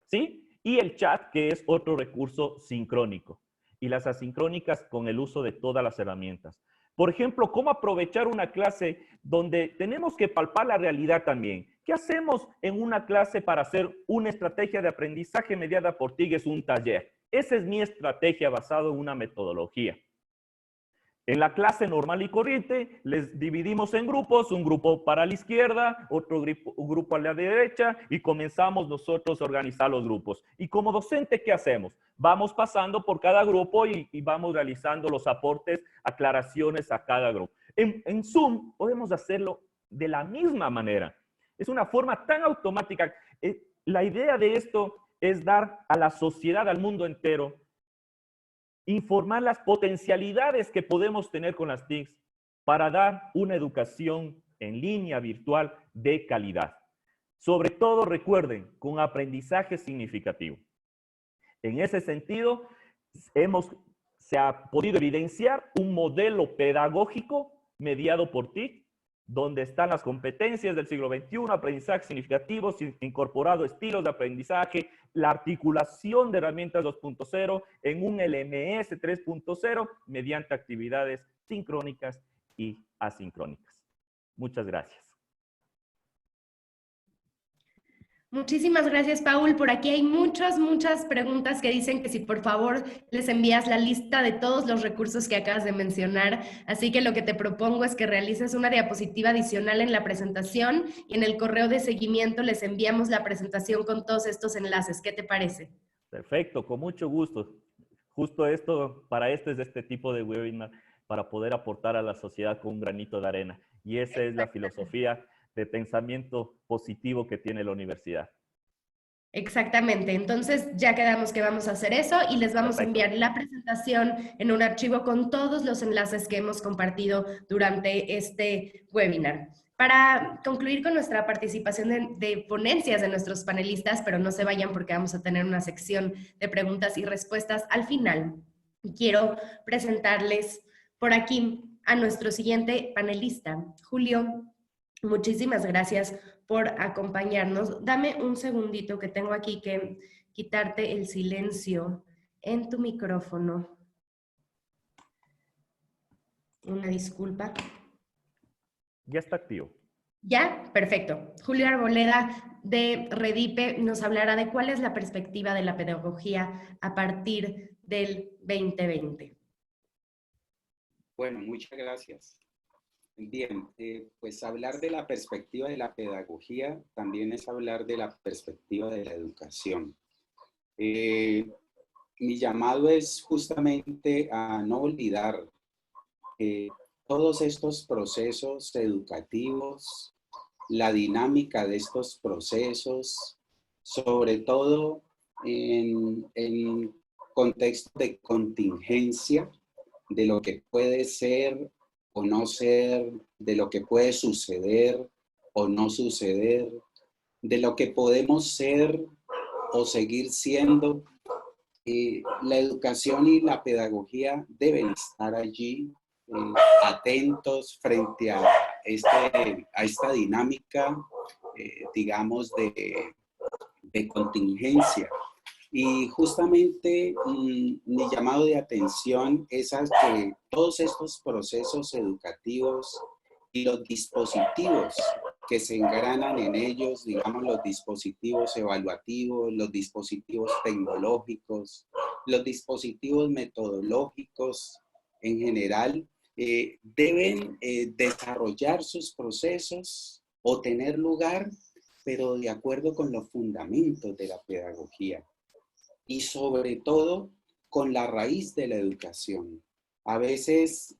¿sí? Y el chat, que es otro recurso sincrónico. Y las asincrónicas con el uso de todas las herramientas. Por ejemplo, ¿cómo aprovechar una clase donde tenemos que palpar la realidad también? ¿Qué hacemos en una clase para hacer una estrategia de aprendizaje mediada por TIC? Es un taller. Esa es mi estrategia basada en una metodología. En la clase normal y corriente les dividimos en grupos, un grupo para la izquierda, otro grupo a la derecha y comenzamos nosotros a organizar los grupos. Y como docente, ¿qué hacemos? Vamos pasando por cada grupo y vamos realizando los aportes, aclaraciones a cada grupo. En Zoom podemos hacerlo de la misma manera. Es una forma tan automática. La idea de esto es dar a la sociedad, al mundo entero, informar las potencialidades que podemos tener con las TICs para dar una educación en línea virtual de calidad. Sobre todo, recuerden, con aprendizaje significativo. En ese sentido, se ha podido evidenciar un modelo pedagógico mediado por TIC, donde están las competencias del siglo XXI, aprendizaje significativo, incorporado estilos de aprendizaje, la articulación de herramientas 2.0 en un LMS 3.0 mediante actividades sincrónicas y asincrónicas. Muchas gracias. Muchísimas gracias, Paul. Por aquí hay muchas preguntas que dicen que si por favor les envías la lista de todos los recursos que acabas de mencionar. Así que lo que te propongo es que realices una diapositiva adicional en la presentación y en el correo de seguimiento les enviamos la presentación con todos estos enlaces. ¿Qué te parece? Perfecto, con mucho gusto. Justo esto, para esto es este tipo de webinar, para poder aportar a la sociedad con un granito de arena. Y esa es la filosofía de pensamiento positivo que tiene la universidad. Exactamente, entonces ya quedamos que vamos a hacer eso y les vamos a enviar la presentación en un archivo con todos los enlaces que hemos compartido durante este webinar. Para concluir con nuestra participación de ponencias de nuestros panelistas, pero no se vayan porque vamos a tener una sección de preguntas y respuestas al final. Quiero presentarles por aquí a nuestro siguiente panelista, Julio. Muchísimas gracias por acompañarnos. Dame un segundito que tengo aquí que quitarte el silencio en tu micrófono. Una disculpa. Ya está activo. ¿Ya? Perfecto. Julio Arboleda de Redipe nos hablará de cuál es la perspectiva de la pedagogía a partir del 2020. Bueno, muchas gracias. Bien, pues hablar de la perspectiva de la pedagogía también es hablar de la perspectiva de la educación. Mi llamado es justamente a no olvidar que todos estos procesos educativos, la dinámica de estos procesos, sobre todo en contexto de contingencia, de lo que puede ser o no ser, de lo que puede suceder o no suceder, de lo que podemos ser o seguir siendo. La educación y la pedagogía deben estar allí, atentos frente a esta dinámica, digamos, de contingencia. Y justamente mi llamado de atención es a que todos estos procesos educativos y los dispositivos que se engranan en ellos, digamos los dispositivos evaluativos, los dispositivos tecnológicos, los dispositivos metodológicos en general, deben desarrollar sus procesos o tener lugar, pero de acuerdo con los fundamentos de la pedagogía. Y sobre todo con la raíz de la educación. A veces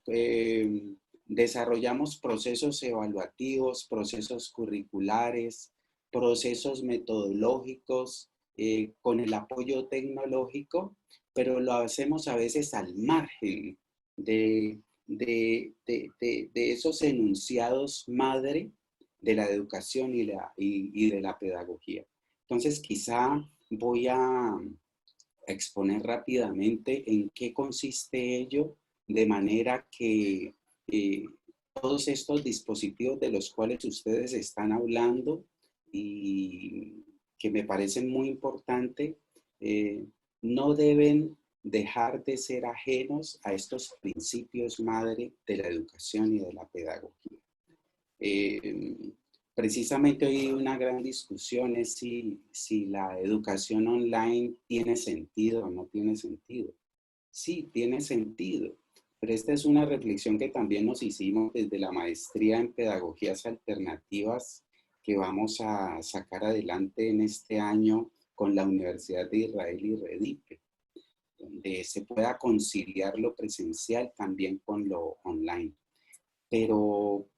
desarrollamos procesos evaluativos, procesos curriculares, procesos metodológicos con el apoyo tecnológico, pero lo hacemos a veces al margen de esos enunciados madre de la educación y de la pedagogía. Entonces, quizá voy a exponer rápidamente en qué consiste ello, de manera que todos estos dispositivos de los cuales ustedes están hablando y que me parecen muy importantes, no deben dejar de ser ajenos a estos principios madre de la educación y de la pedagogía. Precisamente hoy una gran discusión es si la educación online tiene sentido o no tiene sentido. Sí, tiene sentido, pero esta es una reflexión que también nos hicimos desde la maestría en pedagogías alternativas que vamos a sacar adelante en este año con la Universidad de Israel y Redipe, donde se pueda conciliar lo presencial también con lo online. Pero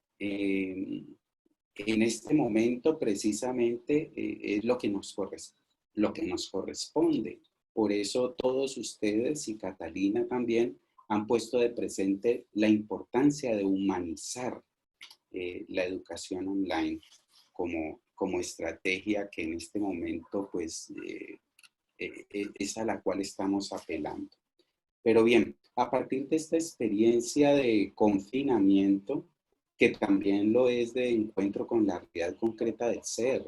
en este momento precisamente es lo que nos corresponde. Por eso todos ustedes y Catalina también han puesto de presente la importancia de humanizar la educación online como estrategia que en este momento pues es a la cual estamos apelando. Pero bien, a partir de esta experiencia de confinamiento, que también lo es de encuentro con la realidad concreta del ser,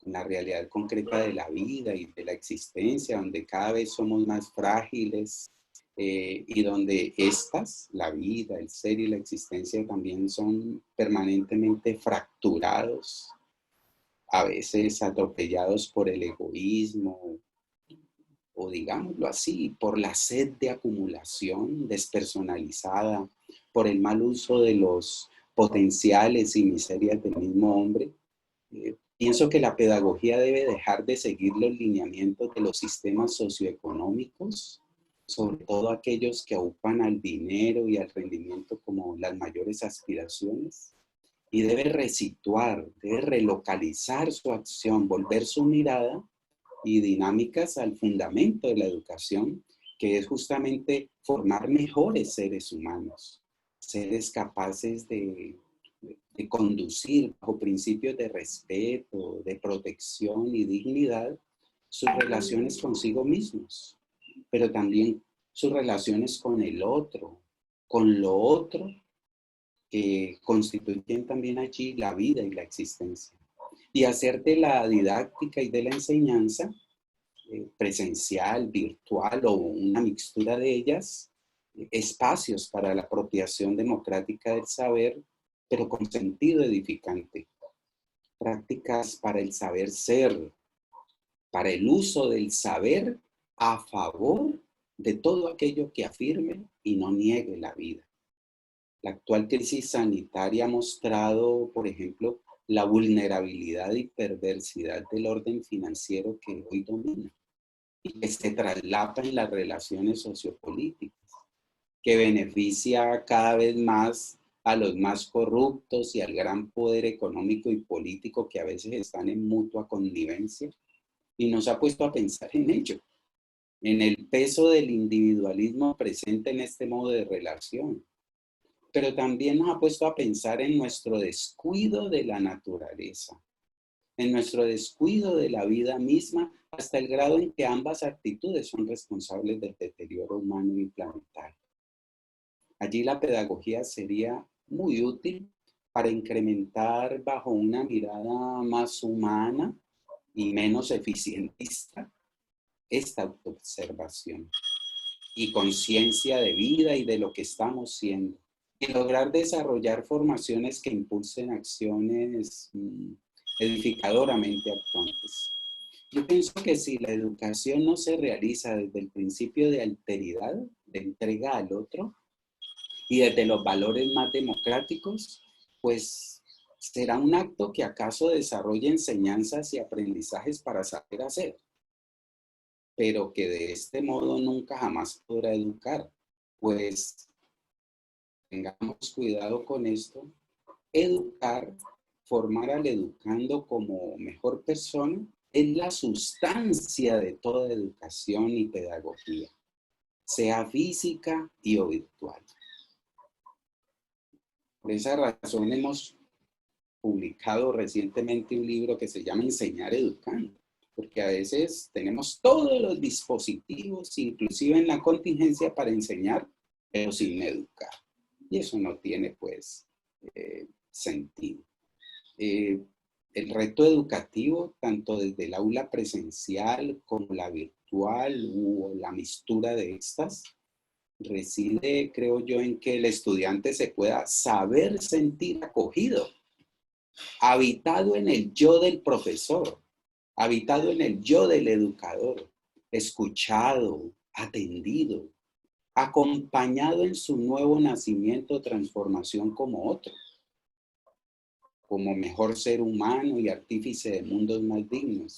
con la realidad concreta de la vida y de la existencia, donde cada vez somos más frágiles, y donde estas, la vida, el ser y la existencia, también son permanentemente fracturados, a veces atropellados por el egoísmo, o digámoslo así, por la sed de acumulación despersonalizada, por el mal uso de los potenciales y miserias del mismo hombre. Pienso que la pedagogía debe dejar de seguir los lineamientos de los sistemas socioeconómicos, sobre todo aquellos que aupan al dinero y al rendimiento como las mayores aspiraciones, y debe resituar, debe relocalizar su acción, volver su mirada y dinámicas al fundamento de la educación, que es justamente formar mejores seres humanos, seres capaces de conducir bajo principios de respeto, de protección y dignidad sus relaciones consigo mismos, pero también sus relaciones con el otro, con lo otro, que constituyen también allí la vida y la existencia. Y hacer de la didáctica y de la enseñanza, presencial, virtual o una mixtura de ellas, espacios para la apropiación democrática del saber, pero con sentido edificante. Prácticas para el saber ser, para el uso del saber a favor de todo aquello que afirme y no niegue la vida. La actual crisis sanitaria ha mostrado, por ejemplo, la vulnerabilidad y perversidad del orden financiero que hoy domina y que se traslapa en las relaciones sociopolíticas, que beneficia cada vez más a los más corruptos y al gran poder económico y político que a veces están en mutua connivencia, y nos ha puesto a pensar en ello, en el peso del individualismo presente en este modo de relación, pero también nos ha puesto a pensar en nuestro descuido de la naturaleza, en nuestro descuido de la vida misma, hasta el grado en que ambas actitudes son responsables del deterioro humano y planetario. Allí la pedagogía sería muy útil para incrementar bajo una mirada más humana y menos eficientista esta autoobservación y conciencia de vida y de lo que estamos siendo, y lograr desarrollar formaciones que impulsen acciones edificadoramente actuantes. Yo pienso que si la educación no se realiza desde el principio de alteridad, de entrega al otro, y desde los valores más democráticos, pues será un acto que acaso desarrolle enseñanzas y aprendizajes para saber hacer, pero que de este modo nunca jamás podrá educar, pues tengamos cuidado con esto. Educar, formar al educando como mejor persona, es la sustancia de toda educación y pedagogía, sea física y o virtual. Por esa razón hemos publicado recientemente un libro que se llama Enseñar Educando, porque a veces tenemos todos los dispositivos, inclusive en la contingencia, para enseñar, pero sin educar. Y eso no tiene, pues, sentido. El reto educativo, tanto desde el aula presencial como la virtual o la mixtura de estas, reside, creo yo, en que el estudiante se pueda saber sentir acogido, habitado en el yo del profesor, habitado en el yo del educador, escuchado, atendido, acompañado en su nuevo nacimiento, transformación como otro, como mejor ser humano y artífice de mundos más dignos,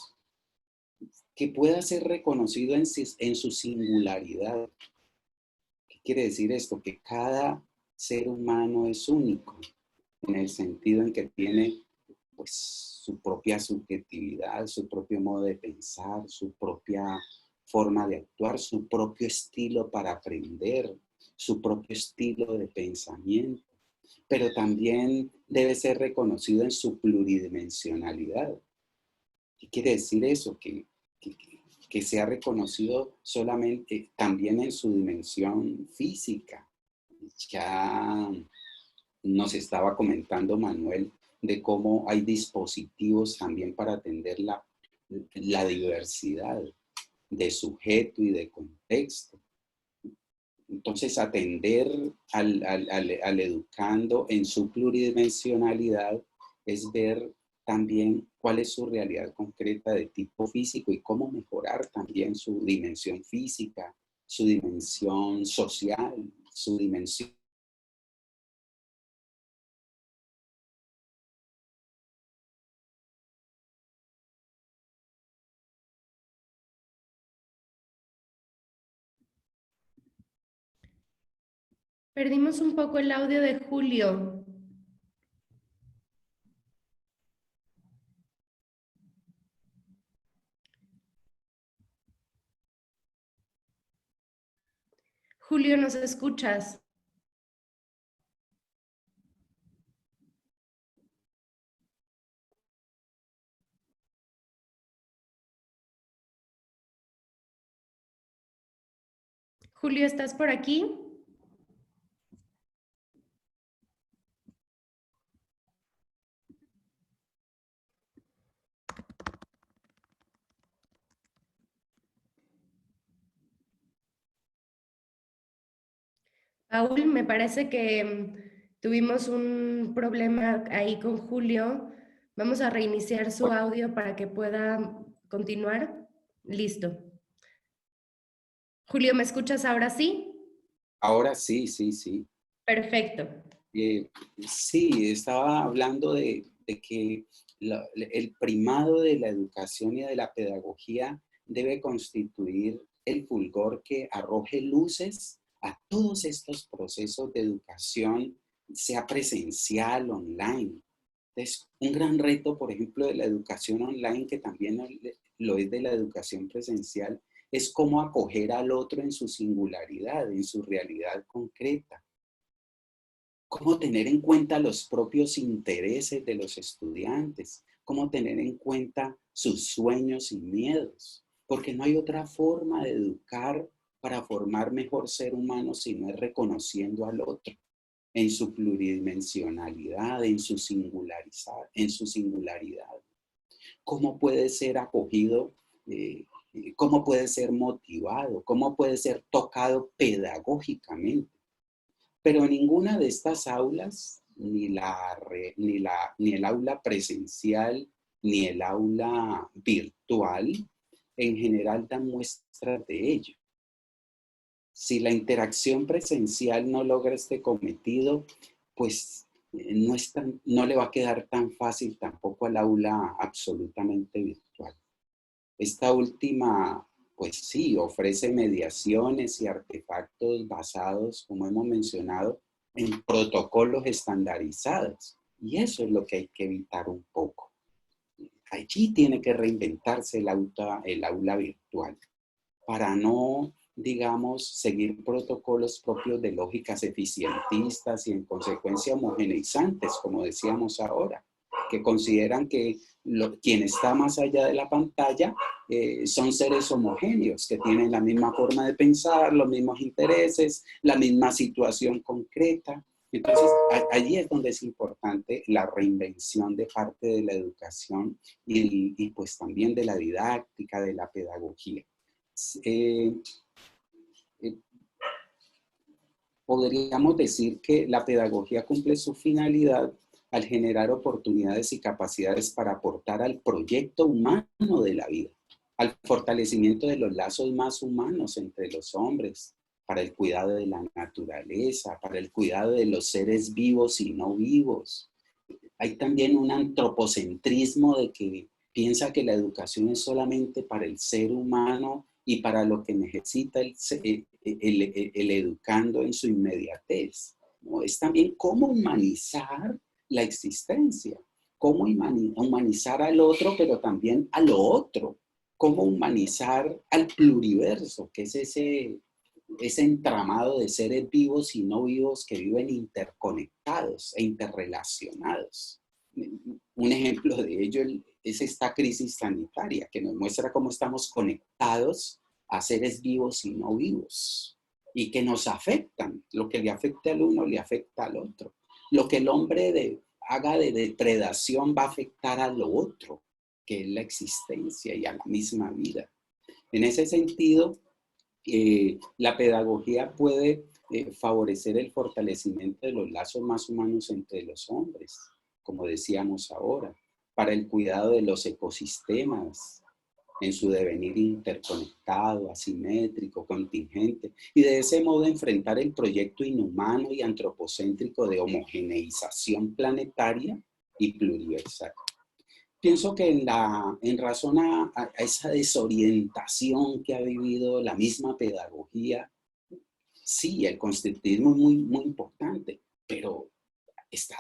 que pueda ser reconocido en su singularidad. ¿Qué quiere decir esto? Que cada ser humano es único, en el sentido en que tiene, pues, su propia subjetividad, su propio modo de pensar, su propia forma de actuar, su propio estilo para aprender, su propio estilo de pensamiento, pero también debe ser reconocido en su pluridimensionalidad. ¿Qué quiere decir eso? Que que sea reconocido solamente también en su dimensión física. Ya nos estaba comentando Manuel de cómo hay dispositivos también para atender la diversidad de sujeto y de contexto. Entonces, atender al educando en su pluridimensionalidad es ver también cuál es su realidad concreta de tipo físico y cómo mejorar también su dimensión física, su dimensión social, su dimensión. Perdimos un poco el audio de Julio. Julio, ¿nos escuchas? Julio, ¿estás por aquí? Paul, me parece que tuvimos un problema ahí con Julio. Vamos a reiniciar su audio para que pueda continuar. Listo. Julio, ¿me escuchas ahora sí? Ahora sí, sí, sí. Perfecto. Sí, estaba hablando de que el primado de la educación y de la pedagogía debe constituir el fulgor que arroje luces a todos estos procesos de educación, sea presencial, online. Entonces, un gran reto, por ejemplo, de la educación online, que también lo es de la educación presencial, es cómo acoger al otro en su singularidad, en su realidad concreta. Cómo tener en cuenta los propios intereses de los estudiantes, cómo tener en cuenta sus sueños y miedos, porque no hay otra forma de educar para formar mejor ser humano si no es reconociendo al otro en su pluridimensionalidad, en su singularidad. ¿Cómo puede ser acogido? ¿Cómo puede ser motivado? ¿Cómo puede ser tocado pedagógicamente? Pero ninguna de estas aulas, ni el aula presencial, ni el aula virtual, en general dan muestras de ello. Si la interacción presencial no logra este cometido, pues no le va a quedar tan fácil tampoco al aula absolutamente virtual. Esta última, pues sí, ofrece mediaciones y artefactos basados, como hemos mencionado, en protocolos estandarizados. Y eso es lo que hay que evitar un poco. Allí tiene que reinventarse el aula virtual para no, digamos, seguir protocolos propios de lógicas eficientistas y en consecuencia homogeneizantes, como decíamos ahora, que consideran que quien está más allá de la pantalla son seres homogéneos, que tienen la misma forma de pensar, los mismos intereses, la misma situación concreta. Entonces, allí es donde es importante la reinvención de parte de la educación y pues también de la didáctica, de la pedagogía. Podríamos decir que la pedagogía cumple su finalidad al generar oportunidades y capacidades para aportar al proyecto humano de la vida, al fortalecimiento de los lazos más humanos entre los hombres, para el cuidado de la naturaleza, para el cuidado de los seres vivos y no vivos. Hay también un antropocentrismo de que piensa que la educación es solamente para el ser humano y para lo que necesita el educando en su inmediatez, ¿no? Es también cómo humanizar la existencia, cómo humanizar al otro, pero también a lo otro, cómo humanizar al pluriverso, que es ese entramado de seres vivos y no vivos que viven interconectados e interrelacionados. un ejemplo de ello es esta crisis sanitaria que nos muestra cómo estamos conectados a seres vivos y no vivos y que nos afectan. Lo que le afecta al uno le afecta al otro. Lo que el hombre haga de depredación va a afectar a lo otro, que es la existencia y a la misma vida. En ese sentido, la pedagogía puede favorecer el fortalecimiento de los lazos más humanos entre los hombres, como decíamos ahora, para el cuidado de los ecosistemas en su devenir interconectado, asimétrico, contingente, y de ese modo enfrentar el proyecto inhumano y antropocéntrico de homogeneización planetaria y pluriversal. Pienso que en razón a esa desorientación que ha vivido la misma pedagogía, sí, el constructivismo es muy importante, pero está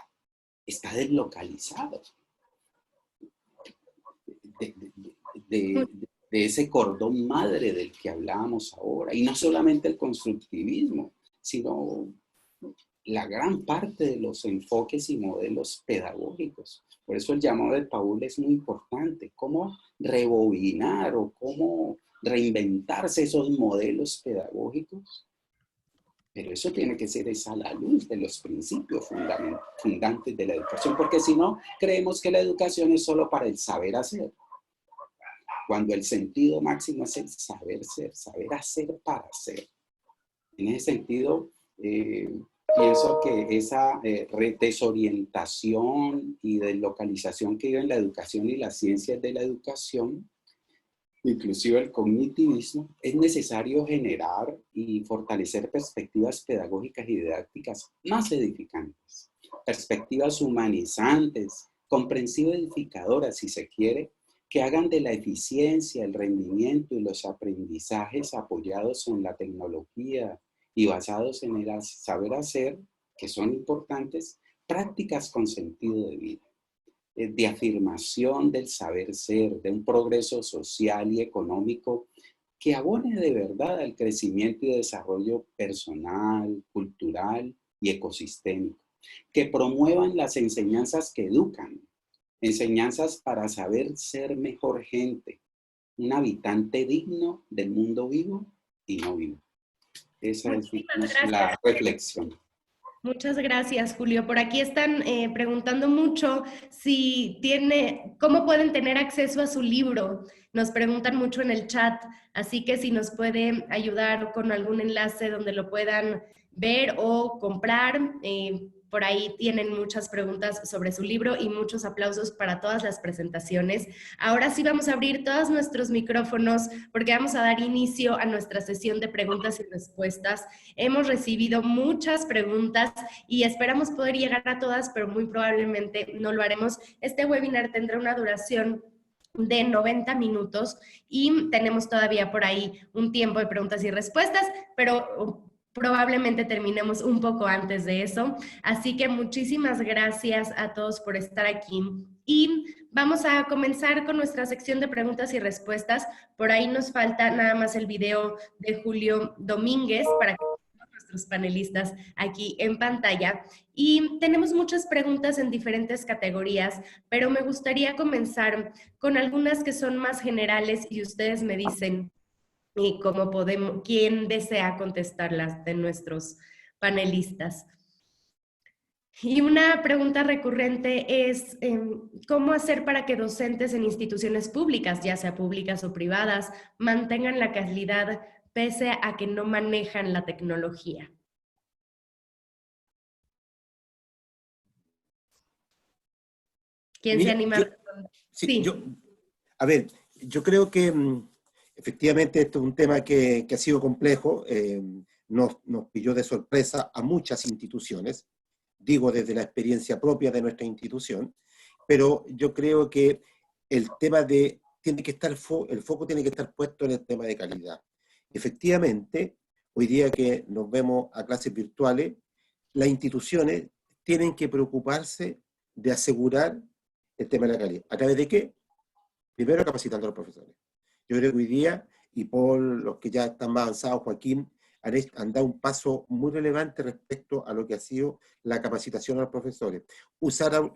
deslocalizado de ese cordón madre del que hablábamos ahora. Y no solamente el constructivismo, sino la gran parte de los enfoques y modelos pedagógicos. Por eso el llamado de Paul es muy importante. Cómo rebobinar o cómo reinventarse esos modelos pedagógicos. Pero eso tiene que ser a la luz de los principios fundantes de la educación, porque si no, creemos que la educación es solo para el saber hacer, cuando el sentido máximo es el saber ser, saber hacer para ser. En ese sentido, pienso que esa desorientación y deslocalización que vive en la educación y las ciencias de la educación, inclusive el cognitivismo, es necesario generar y fortalecer perspectivas pedagógicas y didácticas más edificantes, perspectivas humanizantes, comprensivas edificadoras, si se quiere, que hagan de la eficiencia, el rendimiento y los aprendizajes apoyados en la tecnología y basados en el saber hacer, que son importantes, prácticas con sentido de vida, de afirmación del saber ser, de un progreso social y económico que abone de verdad al crecimiento y desarrollo personal, cultural y ecosistémico, que promuevan las enseñanzas que educan, enseñanzas para saber ser mejor gente, un habitante digno del mundo vivo y no vivo. Esa es la reflexión. Muchas gracias, Julio. Por aquí están preguntando mucho cómo pueden tener acceso a su libro. Nos preguntan mucho en el chat, así que si nos puede ayudar con algún enlace donde lo puedan ver o comprar. Por ahí tienen muchas preguntas sobre su libro y muchos aplausos para todas las presentaciones. Ahora sí vamos a abrir todos nuestros micrófonos porque vamos a dar inicio a nuestra sesión de preguntas y respuestas. Hemos recibido muchas preguntas y esperamos poder llegar a todas, pero muy probablemente no lo haremos. Este webinar tendrá una duración de 90 minutos y tenemos todavía por ahí un tiempo de preguntas y respuestas, pero probablemente terminemos un poco antes de eso. Así que muchísimas gracias a todos por estar aquí. Y vamos a comenzar con nuestra sección de preguntas y respuestas. Por ahí nos falta nada más el video de Julio Domínguez para que tengamos nuestros panelistas aquí en pantalla. Y tenemos muchas preguntas en diferentes categorías, pero me gustaría comenzar con algunas que son más generales y ustedes me dicen y cómo podemos, quién desea contestarlas de nuestros panelistas. Y una pregunta recurrente es, ¿cómo hacer para que docentes en instituciones públicas, ya sea públicas o privadas, mantengan la calidad pese a que no manejan la tecnología? ¿Quién se anima? Sí. A ver, yo creo que efectivamente esto es un tema que ha sido complejo, nos pilló de sorpresa a muchas instituciones, digo desde la experiencia propia de nuestra institución, pero yo creo que el tema tiene que estar, el foco tiene que estar puesto en el tema de calidad. Efectivamente, hoy día que nos vemos a clases virtuales, las instituciones tienen que preocuparse de asegurar el tema de la calidad. ¿A través de qué? Primero capacitando a los profesores. Yo creo que hoy día, y por los que ya están más avanzados, Joaquín, han dado un paso muy relevante respecto a lo que ha sido la capacitación a los profesores. Usar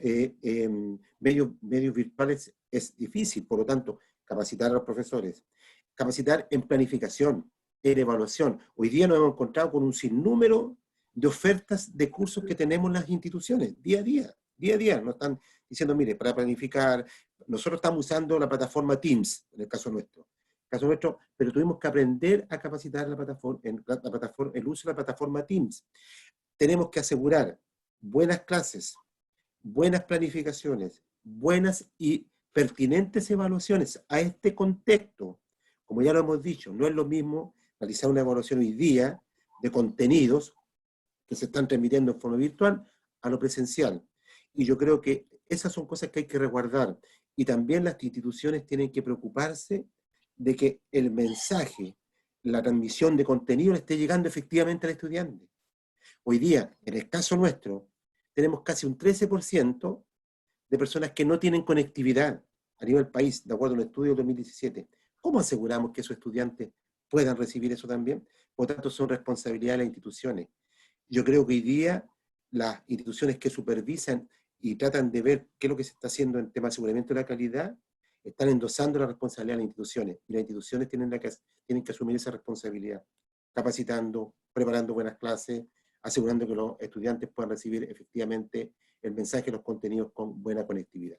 medios virtuales es difícil, por lo tanto, capacitar a los profesores. Capacitar en planificación, en evaluación. Hoy día nos hemos encontrado con un sinnúmero de ofertas de cursos que tenemos en las instituciones, día a día. Nos están diciendo, mire, para planificar, nosotros estamos usando la plataforma Teams, en el caso nuestro, pero tuvimos que aprender a capacitar el uso de la plataforma Teams. Tenemos que asegurar buenas clases, buenas planificaciones, buenas y pertinentes evaluaciones a este contexto. Como ya lo hemos dicho, no es lo mismo realizar una evaluación hoy día de contenidos que se están transmitiendo en forma virtual a lo presencial. Y yo creo que esas son cosas que hay que resguardar. Y también las instituciones tienen que preocuparse de que el mensaje, la transmisión de contenido le esté llegando efectivamente al estudiante. Hoy día, en el caso nuestro, tenemos casi un 13% de personas que no tienen conectividad a nivel país, de acuerdo a un estudio del 2017. ¿Cómo aseguramos que esos estudiantes puedan recibir eso también? Por lo tanto, son responsabilidad de las instituciones. Yo creo que hoy día las instituciones que supervisan y tratan de ver qué es lo que se está haciendo en temas de aseguramiento de la calidad, están endosando la responsabilidad de las instituciones. Y las instituciones tienen que asumir esa responsabilidad, capacitando, preparando buenas clases, asegurando que los estudiantes puedan recibir efectivamente el mensaje y los contenidos con buena conectividad.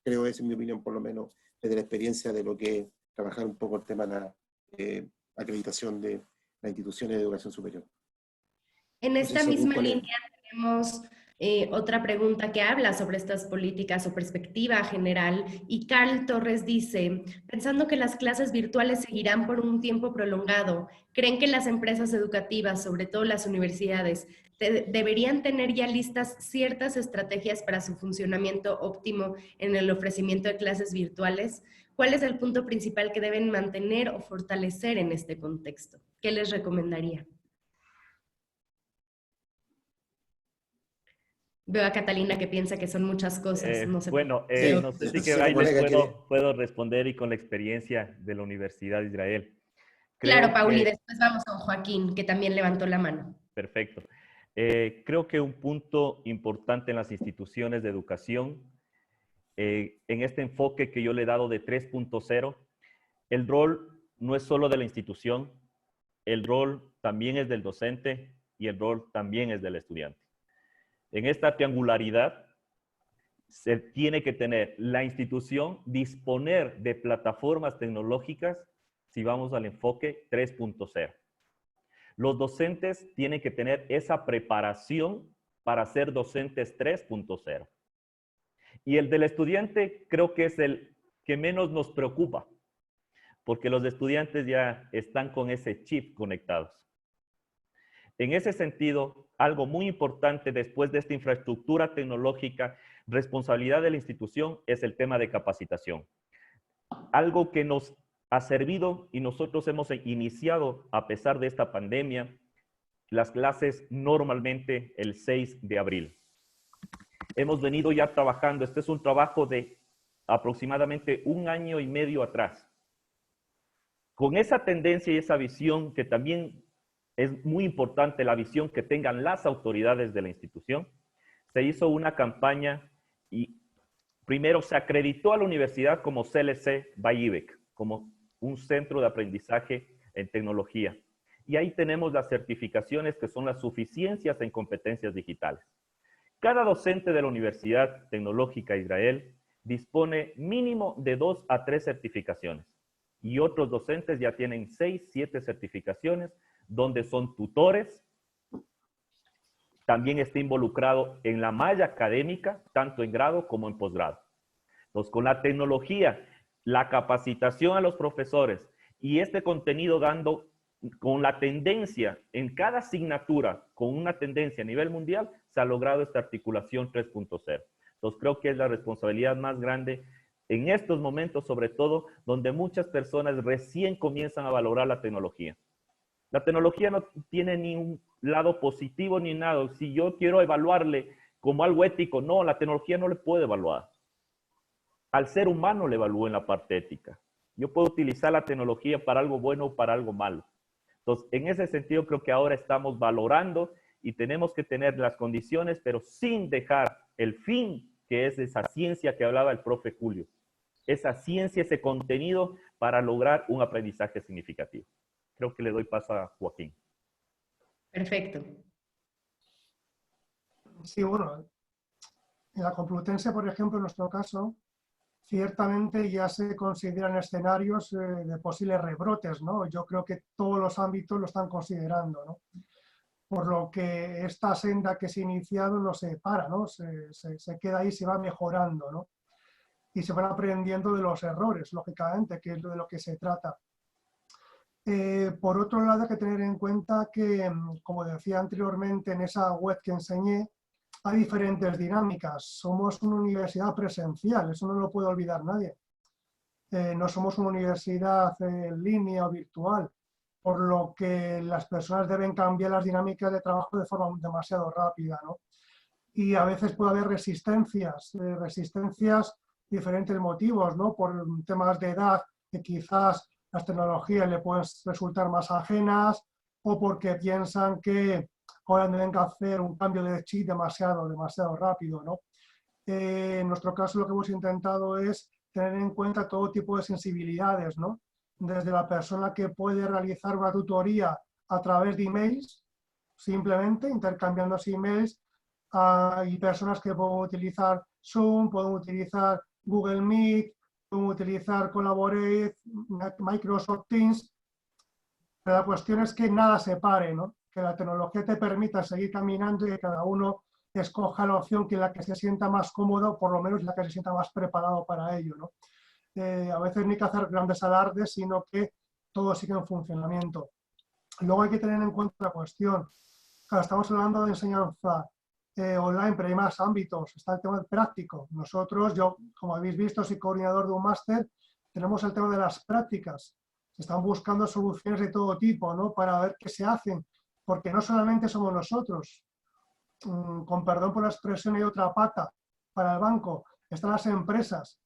Creo que esa es mi opinión, por lo menos, desde la experiencia de lo que es trabajar un poco el tema de la acreditación de las instituciones de educación superior. En esta misma línea tenemos otra pregunta que habla sobre estas políticas o perspectiva general, y Carl Torres dice, pensando que las clases virtuales seguirán por un tiempo prolongado, ¿creen que las empresas educativas, sobre todo las universidades, deberían tener ya listas ciertas estrategias para su funcionamiento óptimo en el ofrecimiento de clases virtuales? ¿Cuál es el punto principal que deben mantener o fortalecer en este contexto? ¿Qué les recomendaría? Veo a Catalina que piensa que son muchas cosas. No sé. No sé si que ahí les puedo responder y con la experiencia de la Universidad de Israel. Claro, Pauli, después vamos con Joaquín, que también levantó la mano. Perfecto. Creo que un punto importante en las instituciones de educación, en este enfoque que yo le he dado de 3.0, el rol no es solo de la institución, el rol también es del docente y el rol también es del estudiante. En esta triangularidad se tiene que tener la institución, disponer de plataformas tecnológicas, si vamos al enfoque 3.0. Los docentes tienen que tener esa preparación para ser docentes 3.0. Y el del estudiante creo que es el que menos nos preocupa, porque los estudiantes ya están con ese chip conectados. En ese sentido, algo muy importante después de esta infraestructura tecnológica, responsabilidad de la institución, es el tema de capacitación. Algo que nos ha servido y nosotros hemos iniciado, a pesar de esta pandemia, las clases normalmente el 6 de abril. Hemos venido ya trabajando, este es un trabajo de aproximadamente 1 año y medio atrás. Con esa tendencia y esa visión que también es muy importante, la visión que tengan las autoridades de la institución, se hizo una campaña y primero se acreditó a la universidad como CLC by IBEC, como un centro de aprendizaje en tecnología. Y ahí tenemos las certificaciones que son las suficiencias en competencias digitales. Cada docente de la Universidad Tecnológica Israel dispone mínimo de 2 a 3 certificaciones. Y otros docentes ya tienen 6, 7 certificaciones, donde son tutores. También está involucrado en la malla académica, tanto en grado como en posgrado. Entonces, con la tecnología, la capacitación a los profesores y este contenido dando con la tendencia en cada asignatura, con una tendencia a nivel mundial, se ha logrado esta articulación 3.0. Entonces, creo que es la responsabilidad más grande en estos momentos, sobre todo, donde muchas personas recién comienzan a valorar la tecnología. La tecnología no tiene ni un lado positivo ni nada. Si yo quiero evaluarle como algo ético, no, la tecnología no le puede evaluar. Al ser humano le evalúo en la parte ética. Yo puedo utilizar la tecnología para algo bueno o para algo malo. Entonces, en ese sentido, creo que ahora estamos valorando y tenemos que tener las condiciones, pero sin dejar el fin, que es esa ciencia que hablaba el profe Julio. Esa ciencia, ese contenido para lograr un aprendizaje significativo. Creo que le doy paso a Joaquín. Perfecto. Sí, bueno, en la Complutense, por ejemplo, en nuestro caso, ciertamente ya se consideran escenarios de posibles rebrotes, ¿no? Yo creo que todos los ámbitos lo están considerando, ¿no? Por lo que esta senda que se ha iniciado no se para, ¿no? Se queda ahí, se va mejorando, ¿no? Y se van aprendiendo de los errores, lógicamente, que es de lo que se trata. Por otro lado, hay que tener en cuenta que, como decía anteriormente en esa web que enseñé, hay diferentes dinámicas. Somos una universidad presencial, eso no lo puede olvidar nadie. No somos una universidad en línea o virtual, por lo que las personas deben cambiar las dinámicas de trabajo de forma demasiado rápida, ¿no? Y a veces puede haber resistencias diferentes motivos, ¿no? Por temas de edad, que quizás las tecnologías le pueden resultar más ajenas, o porque piensan que ahora deben hacer un cambio de chip demasiado rápido, ¿no? En nuestro caso lo que hemos intentado es tener en cuenta todo tipo de sensibilidades, ¿no? Desde la persona que puede realizar una tutoría a través de emails, simplemente intercambiando emails, hay personas que pueden utilizar Zoom, pueden utilizar Google Meet, pueden utilizar Collaborate, Microsoft Teams, pero la cuestión es que nada se pare, ¿no? Que la tecnología te permita seguir caminando y que cada uno escoja la opción que la que se sienta más cómodo, o por lo menos la que se sienta más preparado para ello, ¿no? A veces no hay que hacer grandes alardes, sino que todo sigue en funcionamiento. Luego hay que tener en cuenta la cuestión. Claro, estamos hablando de enseñanza online, pero hay más ámbitos. Está el tema práctico. Nosotros, yo, como habéis visto, soy coordinador de un máster, tenemos el tema de las prácticas. Se están buscando soluciones de todo tipo, ¿no? Para ver qué se hacen, porque no solamente somos nosotros. Con perdón por la expresión, hay otra pata para el banco. Están las empresas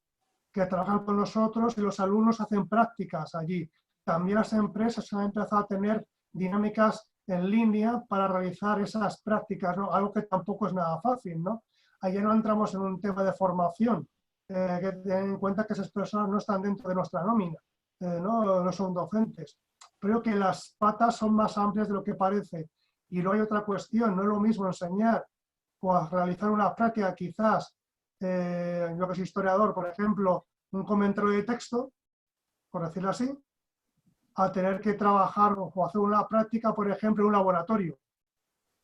que trabajan con nosotros y los alumnos hacen prácticas allí. También las empresas han empezado a tener dinámicas en línea para realizar esas prácticas, ¿no? Algo que tampoco es nada fácil, ¿no? Allí no entramos en un tema de formación, hay que tener en cuenta que esas personas no están dentro de nuestra nómina, no son docentes. Creo que las patas son más amplias de lo que parece. Y luego hay otra cuestión, no es lo mismo enseñar o realizar una práctica quizás, yo que soy historiador, por ejemplo, un comentario de texto, por decirlo así, a tener que trabajar o hacer una práctica, por ejemplo, en un laboratorio,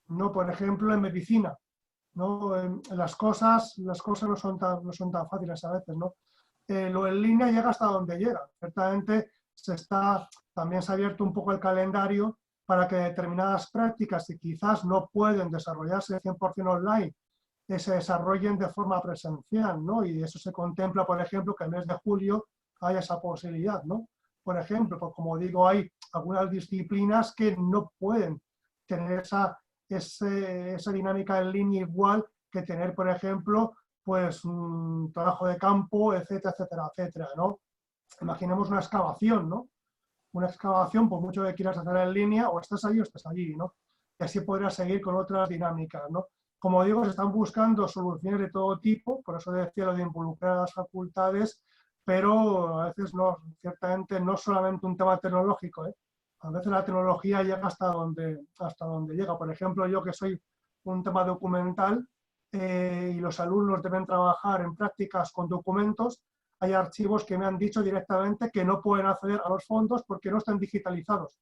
no, por ejemplo, en medicina, ¿no? Las cosas no son tan fáciles a veces, ¿no? Lo en línea llega hasta donde llega. Ciertamente también se ha abierto un poco el calendario para que determinadas prácticas que quizás no pueden desarrollarse 100% online, se desarrollen de forma presencial, ¿no? Y eso se contempla, por ejemplo, que en el mes de julio haya esa posibilidad, ¿no? Por ejemplo, pues como digo, hay algunas disciplinas que no pueden tener esa dinámica en línea igual que tener, por ejemplo, pues un trabajo de campo, etcétera, etcétera, etcétera, ¿no? Imaginemos una excavación, ¿no? Una excavación, por mucho que quieras hacer en línea, o estás allí o estás allí, ¿no? Y así podrías seguir con otras dinámicas, ¿no? Como digo, se están buscando soluciones de todo tipo, por eso decía lo de involucrar a las facultades, pero a veces no, ciertamente no solamente un tema tecnológico, ¿eh? A veces la tecnología llega hasta donde llega. Por ejemplo, yo que soy un tema documental y los alumnos deben trabajar en prácticas con documentos, hay archivos que me han dicho directamente que no pueden acceder a los fondos porque no están digitalizados.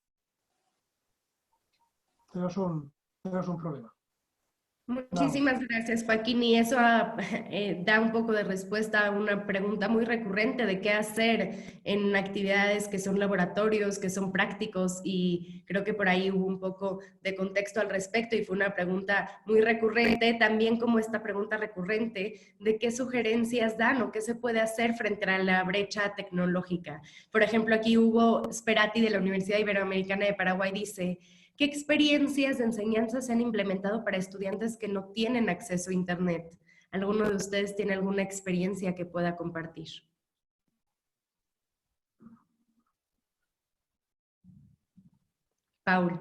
Eso es un problema. Muchísimas gracias, Joaquín. Y eso da un poco de respuesta a una pregunta muy recurrente de qué hacer en actividades que son laboratorios, que son prácticos, y creo que por ahí hubo un poco de contexto al respecto y fue una pregunta muy recurrente, también como esta pregunta recurrente de qué sugerencias dan o qué se puede hacer frente a la brecha tecnológica. Por ejemplo, aquí Hugo Sperati de la Universidad Iberoamericana de Paraguay dice: ¿qué experiencias de enseñanza se han implementado para estudiantes que no tienen acceso a Internet? ¿Alguno de ustedes tiene alguna experiencia que pueda compartir? Paul.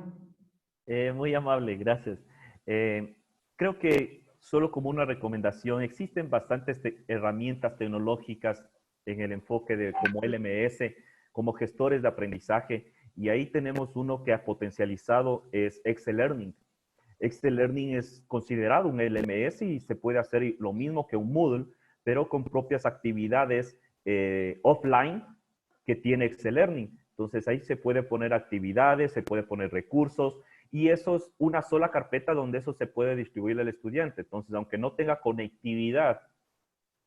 Muy amable, gracias. Creo que solo como una recomendación, existen bastantes herramientas tecnológicas en el enfoque de como LMS, como gestores de aprendizaje, y ahí tenemos uno que ha potencializado, es Excel Learning. Excel Learning es considerado un LMS y se puede hacer lo mismo que un Moodle, pero con propias actividades offline que tiene Excel Learning. Entonces ahí se puede poner actividades, se puede poner recursos, y eso es una sola carpeta donde eso se puede distribuir al estudiante. Entonces, aunque no tenga conectividad,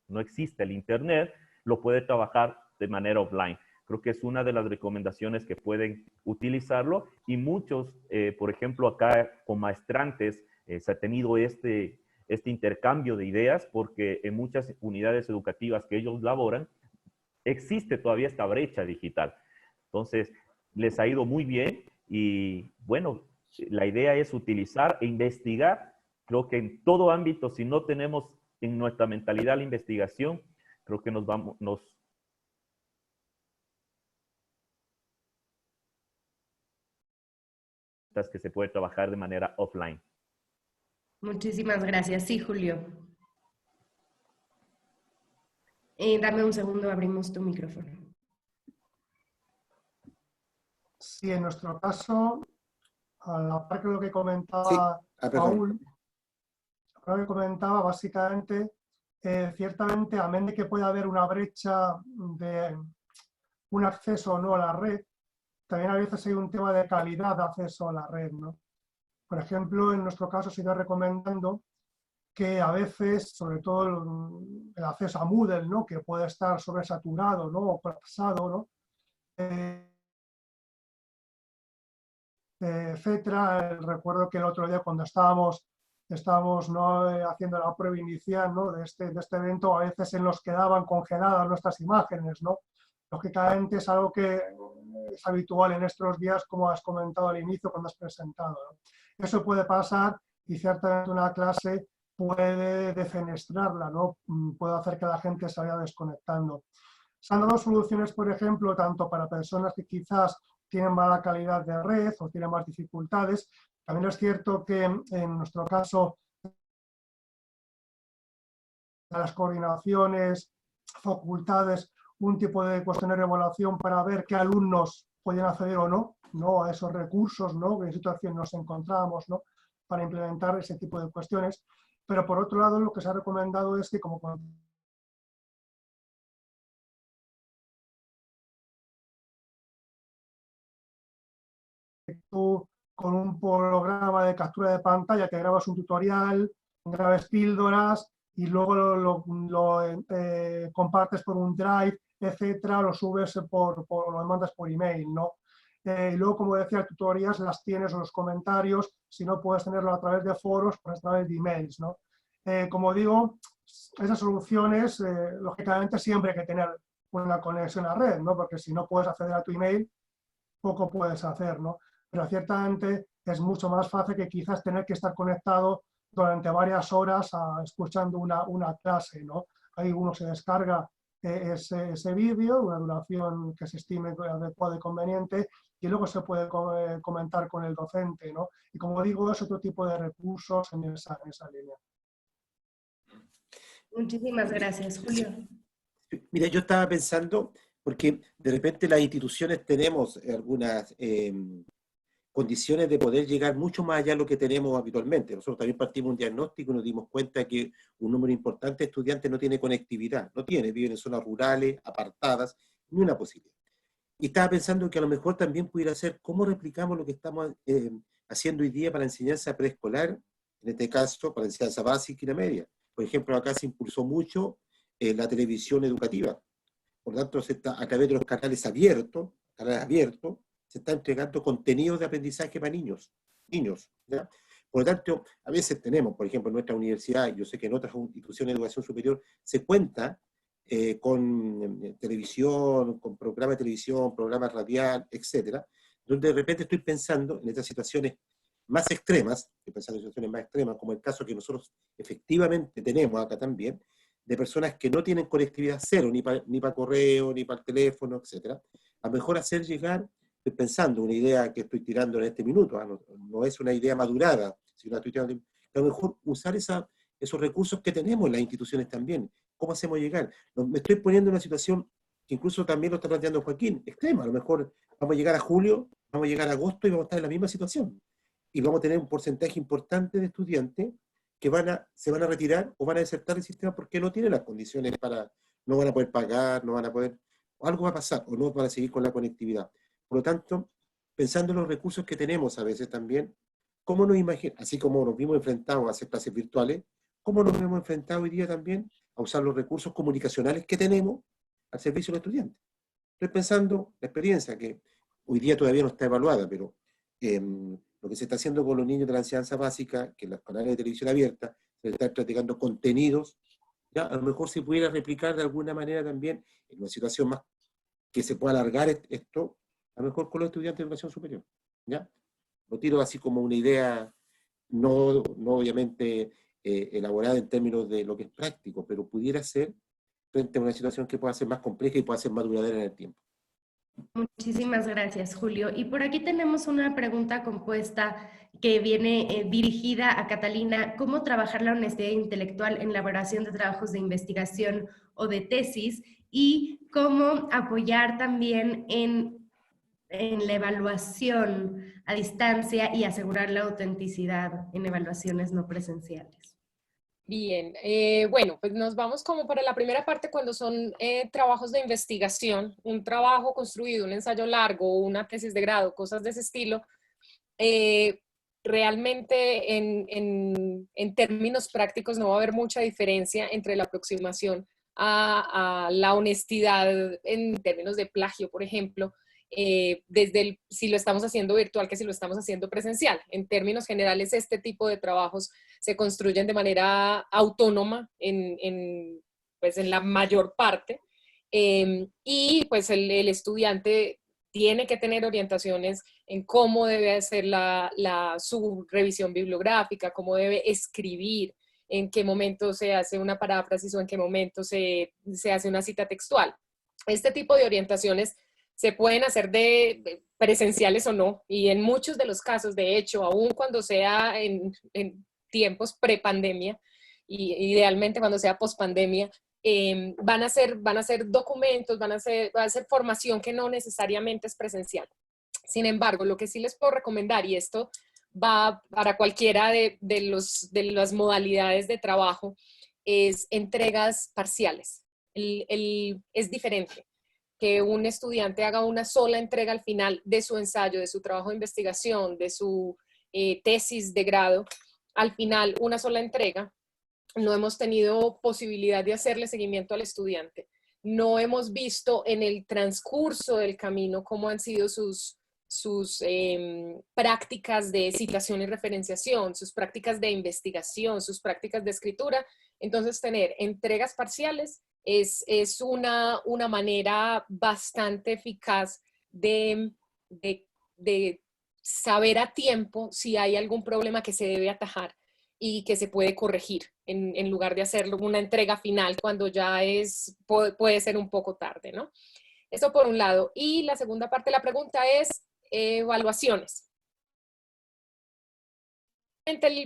no existe el Internet, lo puede trabajar de manera offline. Creo que es una de las recomendaciones que pueden utilizarlo, y muchos, por ejemplo, acá con maestrantes se ha tenido este intercambio de ideas, porque en muchas unidades educativas que ellos laboran, existe todavía esta brecha digital. Entonces, les ha ido muy bien y bueno, la idea es utilizar e investigar. Creo que en todo ámbito, si no tenemos en nuestra mentalidad la investigación, creo que que se puede trabajar de manera offline. Muchísimas gracias. Sí, Julio. Dame un segundo, abrimos tu micrófono. Sí, en nuestro caso, a la par que lo que comentaba Sí. Paul, lo que comentaba básicamente, ciertamente, a menos de que pueda haber una brecha de un acceso o no a la red, también a veces hay un tema de calidad de acceso a la red, ¿no? Por ejemplo, en nuestro caso se iba recomendando que a veces, sobre todo el acceso a Moodle, ¿no? Que puede estar sobresaturado, ¿no? O colapsado, ¿no? Etcétera. Recuerdo que el otro día cuando estábamos ¿no? Haciendo la prueba inicial, ¿no? de este evento, a veces se nos quedaban congeladas nuestras imágenes, ¿no? Lógicamente es algo que es habitual en estos días, como has comentado al inicio cuando has presentado, ¿no? Eso puede pasar y ciertamente una clase puede defenestrarla, ¿no? Puede hacer que la gente se vaya desconectando. Se han dado soluciones, por ejemplo, tanto para personas que quizás tienen mala calidad de red o tienen más dificultades. También es cierto que en nuestro caso las coordinaciones, facultades, un tipo de cuestionario de evaluación para ver qué alumnos pueden acceder o no a esos recursos, ¿no? En qué situación nos encontramos, ¿no? Para implementar ese tipo de cuestiones. Pero por otro lado, lo que se ha recomendado es que como tú con un programa de captura de pantalla que grabas un tutorial, grabas píldoras y luego lo compartes por un drive, etcétera, lo subes lo mandas por email, ¿no? Y luego, como decía, tutorías las tienes en los comentarios, si no puedes tenerlo a través de foros, pues a través de emails, ¿no? Como digo, esas soluciones, lógicamente, siempre hay que tener una conexión a red, ¿no? Porque si no puedes acceder a tu email, poco puedes hacer, ¿no? Pero ciertamente es mucho más fácil que quizás tener que estar conectado durante varias horas escuchando una clase, ¿no? Ahí uno se descarga ese vídeo, una duración que se estime adecuada y conveniente, y luego se puede comentar con el docente, ¿no? Y como digo, es otro tipo de recursos en esa línea. Muchísimas gracias, Julio. Mira, yo estaba pensando, porque de repente las instituciones tenemos algunas condiciones de poder llegar mucho más allá de lo que tenemos habitualmente. Nosotros también partimos un diagnóstico y nos dimos cuenta que un número importante de estudiantes no tiene conectividad, viven en zonas rurales, apartadas, ni una posibilidad. Y estaba pensando que a lo mejor también pudiera ser cómo replicamos lo que estamos haciendo hoy día para la enseñanza preescolar, en este caso para la enseñanza básica y la media. Por ejemplo, acá se impulsó mucho la televisión educativa. Por lo tanto, a través de los canales abiertos, se está entregando contenidos de aprendizaje para niños. ¿Ya? Por lo tanto, a veces tenemos, por ejemplo, en nuestra universidad, yo sé que en otras instituciones de educación superior, se cuenta con televisión, con programas de televisión, programas radial, etcétera, donde de repente estoy pensando en estas situaciones más extremas, como el caso que nosotros efectivamente tenemos acá también, de personas que no tienen conectividad cero, ni para correo, ni para el teléfono, etcétera, a lo mejor hacer llegar estoy pensando, una idea que estoy tirando en este minuto, no es una idea madurada, sino estoy tirando, a lo mejor usar esos recursos que tenemos en las instituciones también. ¿Cómo hacemos llegar? Me estoy poniendo en una situación que incluso también lo está planteando Joaquín, extrema. A lo mejor vamos a llegar a julio, vamos a llegar a agosto y vamos a estar en la misma situación. Y vamos a tener un porcentaje importante de estudiantes que se van a retirar o van a desertar del sistema porque no tienen las condiciones no van a poder pagar, no van a poder, algo va a pasar, o no van a seguir con la conectividad. Por lo tanto, pensando en los recursos que tenemos a veces también, ¿cómo nos imaginamos, así como nos vimos enfrentados a hacer clases virtuales, cómo nos hemos enfrentado hoy día también a usar los recursos comunicacionales que tenemos al servicio de los estudiantes? Estoy pensando la experiencia que hoy día todavía no está evaluada, pero lo que se está haciendo con los niños de la enseñanza básica, que en los canales de televisión abierta se están practicando contenidos, ya a lo mejor se pudiera replicar de alguna manera también en una situación más que se pueda alargar esto, a lo mejor con los estudiantes de educación superior. ¿Ya? Lo tiro así como una idea, no obviamente elaborada en términos de lo que es práctico, pero pudiera ser frente a una situación que pueda ser más compleja y pueda ser más duradera en el tiempo. Muchísimas gracias, Julio. Y por aquí tenemos una pregunta compuesta que viene dirigida a Catalina. ¿Cómo trabajar la honestidad intelectual en la elaboración de trabajos de investigación o de tesis? Y cómo apoyar también en la evaluación a distancia y asegurar la autenticidad en evaluaciones no presenciales. Bien, bueno, pues nos vamos como para la primera parte cuando son trabajos de investigación, un trabajo construido, un ensayo largo, una tesis de grado, cosas de ese estilo. Realmente en términos prácticos no va a haber mucha diferencia entre la aproximación a la honestidad en términos de plagio, por ejemplo, si lo estamos haciendo virtual que si lo estamos haciendo presencial. En términos generales, este tipo de trabajos se construyen de manera autónoma pues en la mayor parte, y pues el estudiante tiene que tener orientaciones en cómo debe hacer su revisión bibliográfica, cómo debe escribir, en qué momento se hace una paráfrasis o en qué momento se hace una cita textual. Este tipo de orientaciones se pueden hacer de presenciales o no, y en muchos de los casos, de hecho, aun cuando sea en tiempos pre-pandemia, y idealmente cuando sea post-pandemia, van a ser documentos, va a ser formación que no necesariamente es presencial. Sin embargo, lo que sí les puedo recomendar, y esto va para cualquiera de las modalidades de trabajo, es entregas parciales. Es diferente que un estudiante haga una sola entrega al final de su ensayo, de su trabajo de investigación, de su tesis de grado. Al final, una sola entrega. No hemos tenido posibilidad de hacerle seguimiento al estudiante. No hemos visto en el transcurso del camino cómo han sido sus prácticas de citación y referenciación, sus prácticas de investigación, sus prácticas de escritura. Entonces, tener entregas parciales es una manera bastante eficaz de saber a tiempo si hay algún problema que se debe atajar y que se puede corregir en lugar de hacerlo una entrega final cuando ya puede ser un poco tarde, ¿no? Eso por un lado. Y la segunda parte de la pregunta es evaluaciones.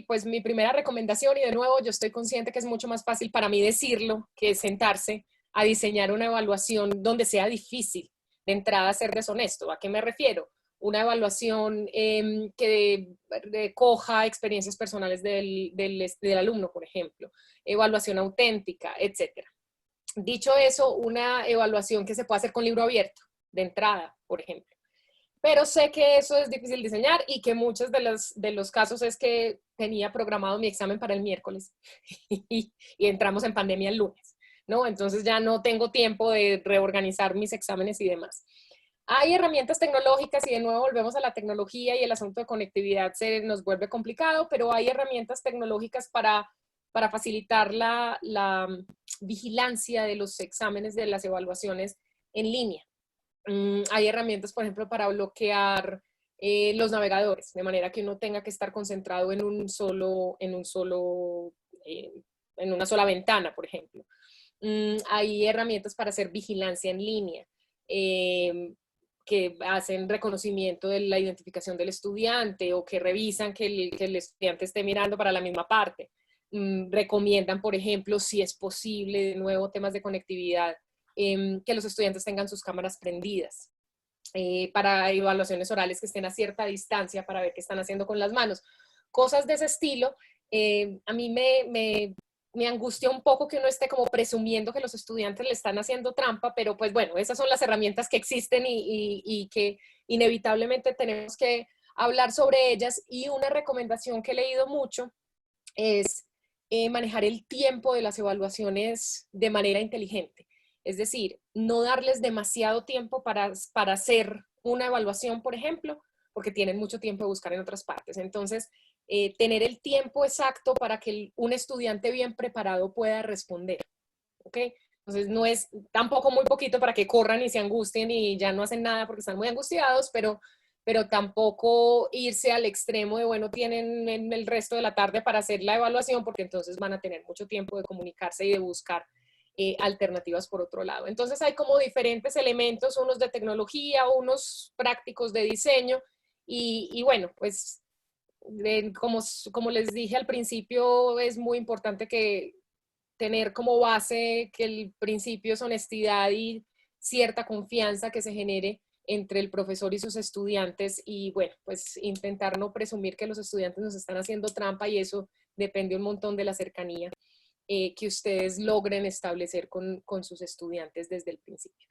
Pues mi primera recomendación, y de nuevo yo estoy consciente que es mucho más fácil para mí decirlo que sentarse a diseñar una evaluación donde sea difícil de entrada ser deshonesto. ¿A qué me refiero? Una evaluación que recoja experiencias personales del alumno, por ejemplo, evaluación auténtica, etc. Dicho eso, una evaluación que se puede hacer con libro abierto, de entrada, por ejemplo. Pero sé que eso es difícil diseñar y que muchos de los casos es que tenía programado mi examen para el miércoles y entramos en pandemia el lunes, ¿no? Entonces ya no tengo tiempo de reorganizar mis exámenes y demás. Hay herramientas tecnológicas y de nuevo volvemos a la tecnología y el asunto de conectividad se nos vuelve complicado, pero hay herramientas tecnológicas para facilitar la vigilancia de los exámenes, de las evaluaciones en línea. Hay herramientas, por ejemplo, para bloquear los navegadores, de manera que uno tenga que estar concentrado en una sola ventana, por ejemplo. Hay herramientas para hacer vigilancia en línea. que hacen reconocimiento de la identificación del estudiante o que revisan que el estudiante esté mirando para la misma parte. Recomiendan, por ejemplo, si es posible, de nuevo, temas de conectividad, que los estudiantes tengan sus cámaras prendidas. Para evaluaciones orales que estén a cierta distancia para ver qué están haciendo con las manos. Cosas de ese estilo. A mí me angustia un poco que uno esté como presumiendo que los estudiantes le están haciendo trampa, pero pues bueno, esas son las herramientas que existen y que inevitablemente tenemos que hablar sobre ellas. Y una recomendación que he leído mucho es manejar el tiempo de las evaluaciones de manera inteligente. Es decir, no darles demasiado tiempo para hacer una evaluación, por ejemplo, porque tienen mucho tiempo de buscar en otras partes. Entonces, tener el tiempo exacto para que un estudiante bien preparado pueda responder. ¿Ok? Entonces, no es tampoco muy poquito para que corran y se angustien y ya no hacen nada porque están muy angustiados, pero tampoco irse al extremo de, bueno, tienen el resto de la tarde para hacer la evaluación, porque entonces van a tener mucho tiempo de comunicarse y de buscar alternativas por otro lado. Entonces hay como diferentes elementos, unos de tecnología, unos prácticos de diseño y bueno, pues como les dije al principio, es muy importante que tener como base que el principio es honestidad y cierta confianza que se genere entre el profesor y sus estudiantes y bueno, pues intentar no presumir que los estudiantes nos están haciendo trampa y eso depende un montón de la cercanía que ustedes logren establecer con sus estudiantes desde el principio.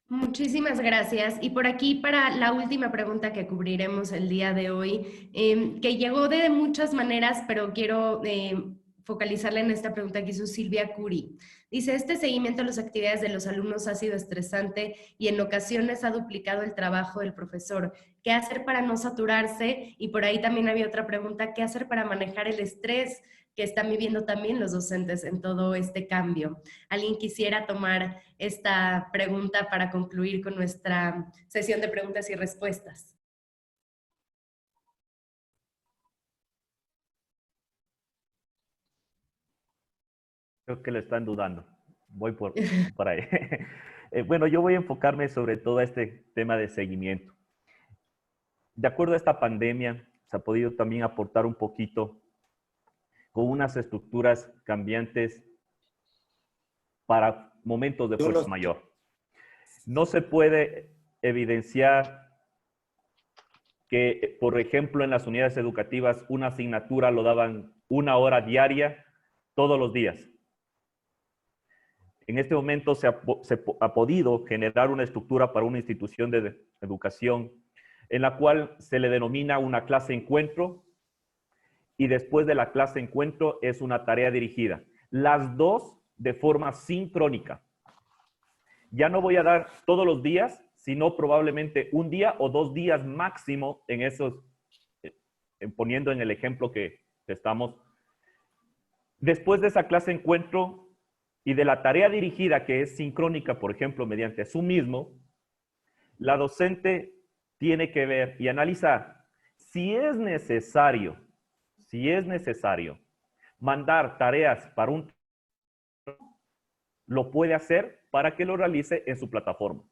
Muchísimas gracias. Y por aquí para la última pregunta que cubriremos el día de hoy, que llegó de muchas maneras, pero quiero focalizarla en esta pregunta que hizo Silvia Curi. Dice, este seguimiento a las actividades de los alumnos ha sido estresante y en ocasiones ha duplicado el trabajo del profesor. ¿Qué hacer para no saturarse? Y por ahí también había otra pregunta, ¿qué hacer para manejar el estrés que están viviendo también los docentes en todo este cambio? ¿Alguien quisiera tomar esta pregunta para concluir con nuestra sesión de preguntas y respuestas? Creo que lo están dudando. Voy por ahí. Bueno, yo voy a enfocarme sobre todo este tema de seguimiento. De acuerdo a esta pandemia, se ha podido también aportar un poquito con unas estructuras cambiantes para momentos de fuerza mayor. No se puede evidenciar que, por ejemplo, en las unidades educativas, una asignatura lo daban 1 hora diaria todos los días. En este momento se ha podido generar una estructura para una institución de educación en la cual se le denomina una clase encuentro y después de la clase encuentro es una tarea dirigida. Las dos de forma sincrónica. Ya no voy a dar todos los días, sino probablemente 1 día o 2 días máximo en esos, poniendo en el ejemplo que estamos. Después de esa clase encuentro y de la tarea dirigida que es sincrónica, por ejemplo, mediante Zoom mismo, la docente tiene que ver y analizar si es necesario mandar tareas para lo puede hacer para que lo realice en su plataforma.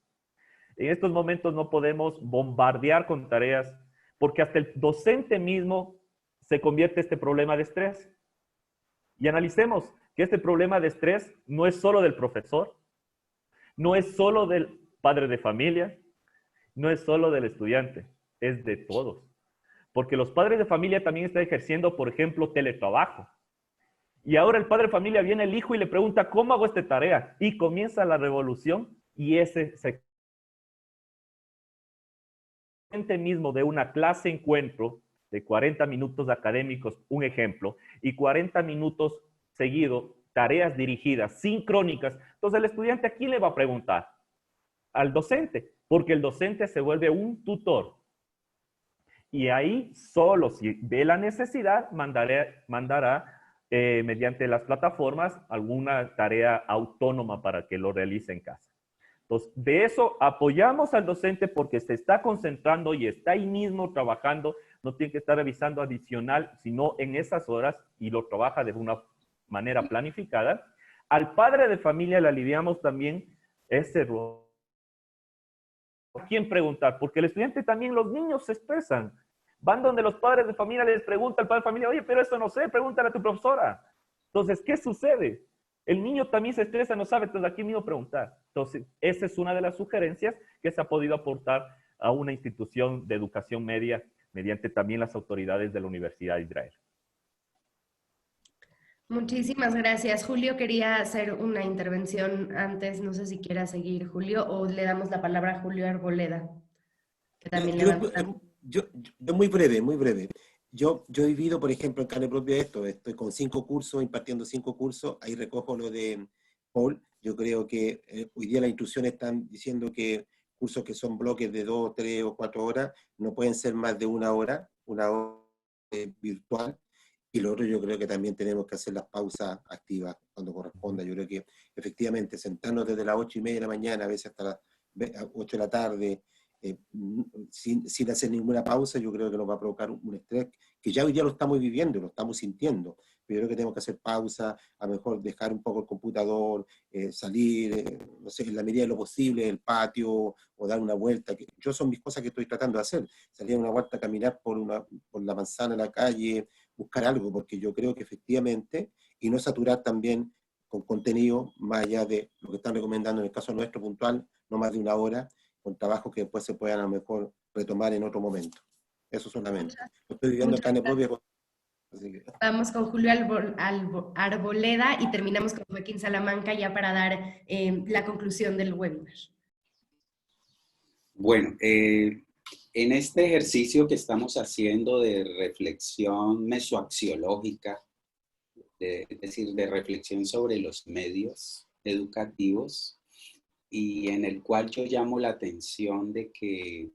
En estos momentos no podemos bombardear con tareas porque hasta el docente mismo se convierte este problema de estrés. Y analicemos que este problema de estrés no es solo del profesor, no es solo del padre de familia, no es solo del estudiante, es de todos. Porque los padres de familia también están ejerciendo, por ejemplo, teletrabajo. Y ahora el padre de familia viene el hijo y le pregunta, ¿cómo hago esta tarea? Y comienza la revolución y ese mismo de una clase encuentro de 40 minutos académicos, un ejemplo, y 40 minutos seguido, tareas dirigidas, sincrónicas. Entonces el estudiante, ¿a quién le va a preguntar? Al docente, porque el docente se vuelve un tutor. Y ahí, solo si ve la necesidad, mandará mediante las plataformas alguna tarea autónoma para que lo realice en casa. Entonces, de eso apoyamos al docente porque se está concentrando y está ahí mismo trabajando, no tiene que estar revisando adicional, sino en esas horas y lo trabaja de una manera planificada. Al padre de familia le aliviamos también ese rol ¿Por quién preguntar? Porque el estudiante también, los niños se estresan. Van donde los padres de familia les pregunta al padre de familia, oye, pero eso no sé, pregúntale a tu profesora. Entonces, ¿qué sucede? El niño también se estresa, no sabe, entonces aquí mismo preguntar. Entonces, esa es una de las sugerencias que se ha podido aportar a una institución de educación media mediante también las autoridades de la Universidad de Israel. Muchísimas gracias. Julio quería hacer una intervención antes, no sé si quiera seguir Julio o le damos la palabra a Julio Arboleda, que también le va a gustar. Yo muy breve, muy breve. Yo he vivido, por ejemplo, en carne propia esto, estoy con 5 cursos, impartiendo 5 cursos, ahí recojo lo de Paul. Yo creo que hoy día las instrucciones están diciendo que cursos que son bloques de 2, 3 o 4 horas no pueden ser más de una hora virtual. Y lo otro, yo creo que también tenemos que hacer las pausas activas cuando corresponda. Yo creo que efectivamente sentarnos desde las 8:30 de la mañana, a veces hasta las 8 de la tarde, sin hacer ninguna pausa, yo creo que nos va a provocar un estrés que ya hoy día lo estamos viviendo, lo estamos sintiendo. Pero yo creo que tenemos que hacer pausa, a lo mejor dejar un poco el computador, salir, no sé, en la medida de lo posible, del patio, o dar una vuelta. Yo son mis cosas que estoy tratando de hacer. Salir a una vuelta, caminar por la manzana en la calle, buscar algo, porque yo creo que efectivamente, y no saturar también con contenido, más allá de lo que están recomendando en el caso nuestro puntual, no más de una hora, con trabajos que después se puedan a lo mejor retomar en otro momento. Eso solamente. Lo estoy viviendo en carne propia. Así que... Vamos con Julio Arboleda y terminamos con Joaquín Salamanca ya para dar la conclusión del webinar. Bueno, en este ejercicio que estamos haciendo de reflexión mesoaxiológica, es decir, de reflexión sobre los medios educativos, y en el cual yo llamo la atención de que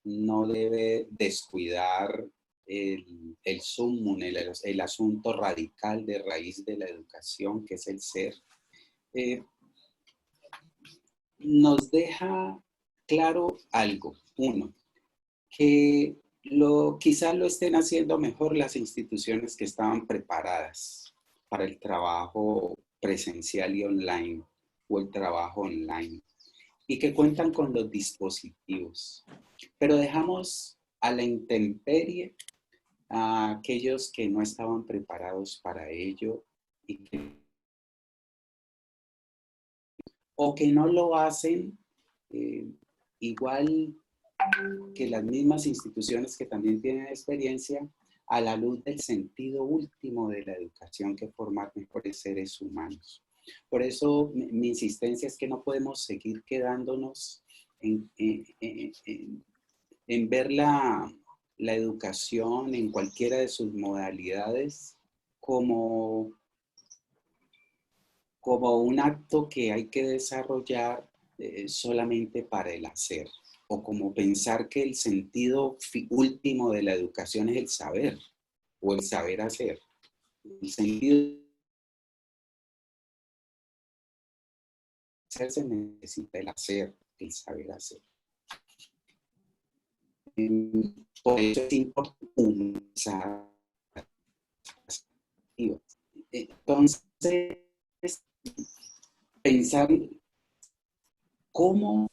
no debe descuidar el sumum, el asunto radical de raíz de la educación, que es el ser. Nos deja claro algo. Uno, que quizás lo estén haciendo mejor las instituciones que estaban preparadas para el trabajo presencial y online, o el trabajo online, y que cuentan con los dispositivos. Pero dejamos a la intemperie a aquellos que no estaban preparados para ello o que no lo hacen igual que las mismas instituciones que también tienen experiencia, a la luz del sentido último de la educación, que es formar mejores seres humanos. Por eso mi insistencia es que no podemos seguir quedándonos en ver la educación en cualquiera de sus modalidades como un acto que hay que desarrollar solamente para el hacer, o como pensar que el sentido último de la educación es el saber, o el saber hacer. El sentido hacer se necesita el hacer, el saber hacer. Por eso es importante usar. Entonces, pensar cómo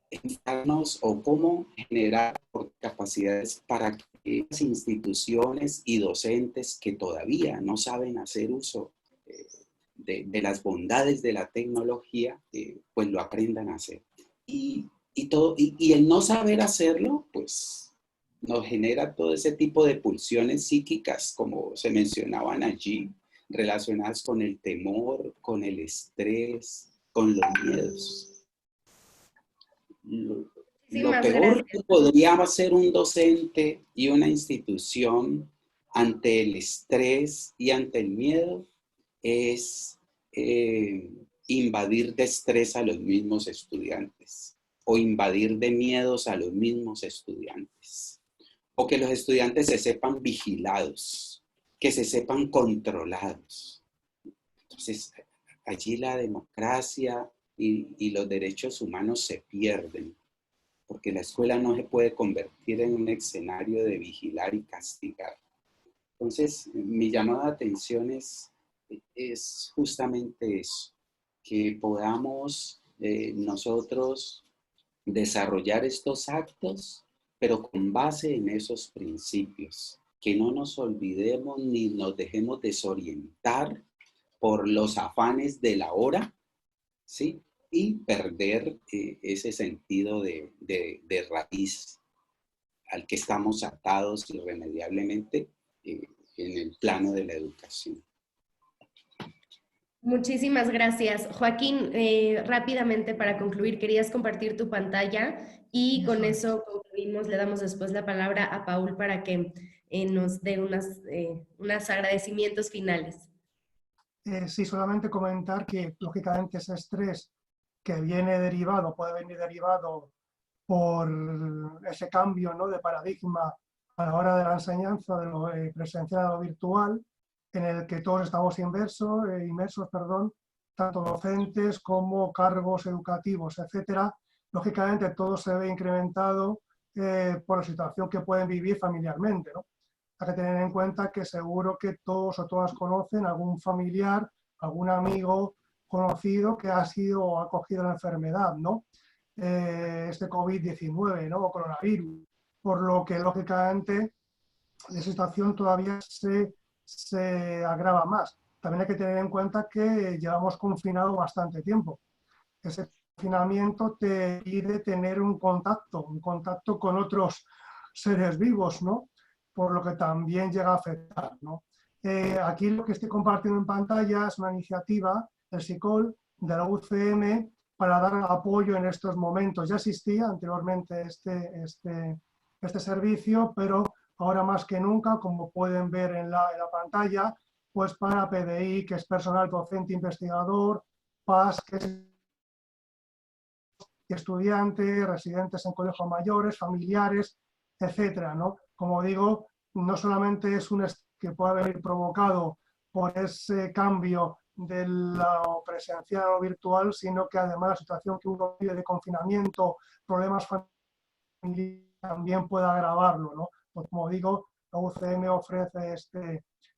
enfocarnos o cómo generar capacidades para que las instituciones y docentes que todavía no saben hacer uso de las bondades de la tecnología, pues lo aprendan a hacer. Y el no saber hacerlo, pues nos genera todo ese tipo de pulsiones psíquicas, como se mencionaban allí, relacionadas con el temor, con el estrés, con los miedos. Lo peor que podría hacer un docente y una institución ante el estrés y ante el miedo es invadir de estrés a los mismos estudiantes, o invadir de miedos a los mismos estudiantes, o que los estudiantes se sepan vigilados, que se sepan controlados. Entonces, allí la democracia y los derechos humanos se pierden, porque la escuela no se puede convertir en un escenario de vigilar y castigar. Entonces, mi llamada de atención es es justamente eso, que podamos nosotros desarrollar estos actos, pero con base en esos principios, que no nos olvidemos ni nos dejemos desorientar por los afanes de la hora, ¿sí? Y perder ese sentido de raíz al que estamos atados irremediablemente en el plano de la educación. Muchísimas gracias. Joaquín, rápidamente para concluir, querías compartir tu pantalla y con eso concluimos. Le damos después la palabra a Paul para que nos dé unos agradecimientos finales. Sí, solamente comentar que lógicamente ese estrés que viene derivado, puede venir derivado por ese cambio, ¿no?, de paradigma a la hora de la enseñanza de lo presencial a lo virtual, en el que todos estamos inmersos, tanto docentes como cargos educativos, etcétera. Lógicamente todo se ve incrementado por la situación que pueden vivir familiarmente, ¿no? Hay que tener en cuenta que seguro que todos o todas conocen algún familiar, algún amigo conocido que ha sido o ha cogido la enfermedad, ¿no? Este COVID-19, ¿no?, o coronavirus, por lo que lógicamente la situación todavía se agrava más. También hay que tener en cuenta que llevamos confinado bastante tiempo. Ese confinamiento te pide tener un contacto con otros seres vivos, ¿no?, por lo que también llega a afectar, ¿no? Aquí lo que estoy compartiendo en pantalla es una iniciativa del SICOL, de la UCM, para dar apoyo en estos momentos. Ya existía anteriormente este servicio, pero ahora más que nunca, como pueden ver en la pantalla, pues para PDI, que es personal docente investigador, PAS, que es estudiantes, residentes en colegios mayores, familiares, etcétera, ¿no? Como digo, no solamente es un que puede venir provocado por ese cambio de lo presencial a lo virtual, sino que además la situación que uno vive de confinamiento, problemas familiares, también puede agravarlo, ¿no? Pues como digo, la UCM ofrece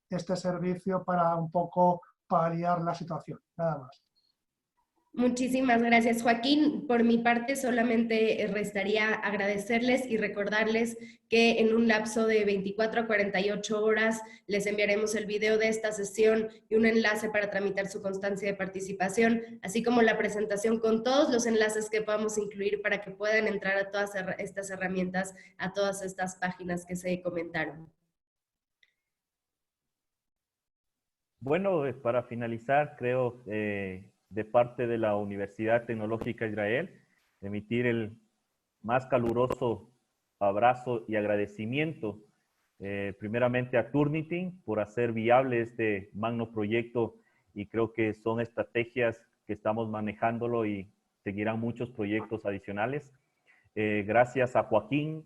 este servicio para un poco paliar la situación, nada más. Muchísimas gracias, Joaquín. Por mi parte, solamente restaría agradecerles y recordarles que en un lapso de 24 a 48 horas les enviaremos el video de esta sesión y un enlace para tramitar su constancia de participación, así como la presentación con todos los enlaces que podamos incluir para que puedan entrar a todas estas herramientas, a todas estas páginas que se comentaron. Bueno, para finalizar, creo de parte de la Universidad Tecnológica Israel, emitir el más caluroso abrazo y agradecimiento primeramente a Turnitin por hacer viable este magno proyecto, y creo que son estrategias que estamos manejándolo y seguirán muchos proyectos adicionales. Gracias a Joaquín,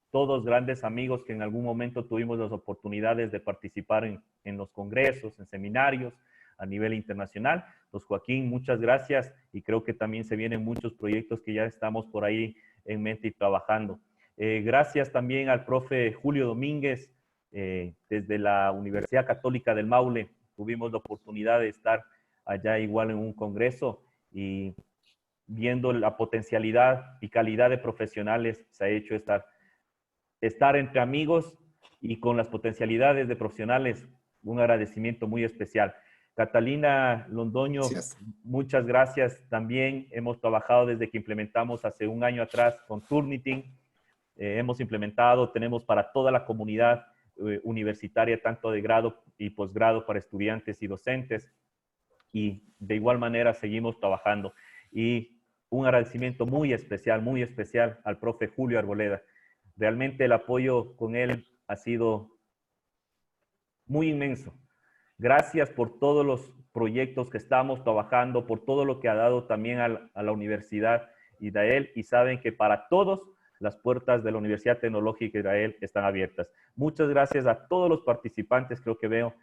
todos grandes amigos que en algún momento tuvimos las oportunidades de participar en los congresos, en seminarios a nivel internacional. Pues Joaquín, muchas gracias, y creo que también se vienen muchos proyectos que ya estamos por ahí en mente y trabajando. Gracias también al profe Julio Domínguez, desde la Universidad Católica del Maule. Tuvimos la oportunidad de estar allá igual en un congreso y viendo la potencialidad y calidad de profesionales se ha hecho estar entre amigos y con las potencialidades de profesionales. Un agradecimiento muy especial. Catalina Londoño, gracias. Muchas gracias también. Hemos trabajado desde que implementamos hace un año atrás con Turnitin. Hemos implementado, tenemos para toda la comunidad universitaria, tanto de grado y posgrado para estudiantes y docentes. Y de igual manera seguimos trabajando. Y un agradecimiento muy especial al profe Julio Arboleda. Realmente el apoyo con él ha sido muy inmenso. Gracias por todos los proyectos que estamos trabajando, por todo lo que ha dado también a la Universidad Israel, y saben que para todos las puertas de la Universidad Tecnológica Israel están abiertas. Muchas gracias a todos los participantes. Creo que veo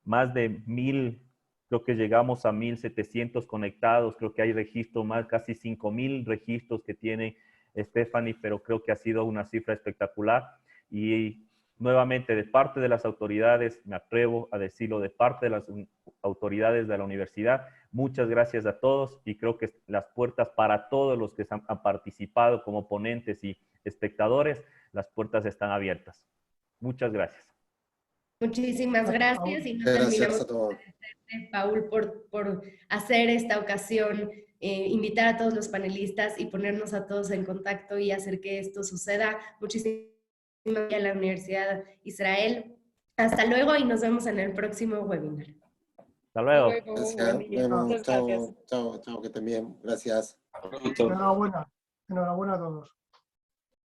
más de 1000, creo que llegamos a 1700 conectados. Creo que hay registros, más casi 5000 registros que tiene Stephanie, pero creo que ha sido una cifra espectacular. Y Nuevamente, de parte de las autoridades, me atrevo a decirlo, de parte de las autoridades de la universidad, muchas gracias a todos y creo que las puertas para todos los que han participado como ponentes y espectadores, las puertas están abiertas. Muchas gracias. Muchísimas gracias y no Gracias terminamos a todos. de agradecerte, Paul, por hacer esta ocasión, invitar a todos los panelistas y ponernos a todos en contacto y hacer que esto suceda. Muchísimas gracias a la Universidad Israel. Hasta luego y nos vemos en el próximo webinar. Hasta luego. Gracias. Buen día. Bueno, Muchas gracias. chao, que también. Gracias. Hasta pronto. Enhorabuena. Enhorabuena a todos.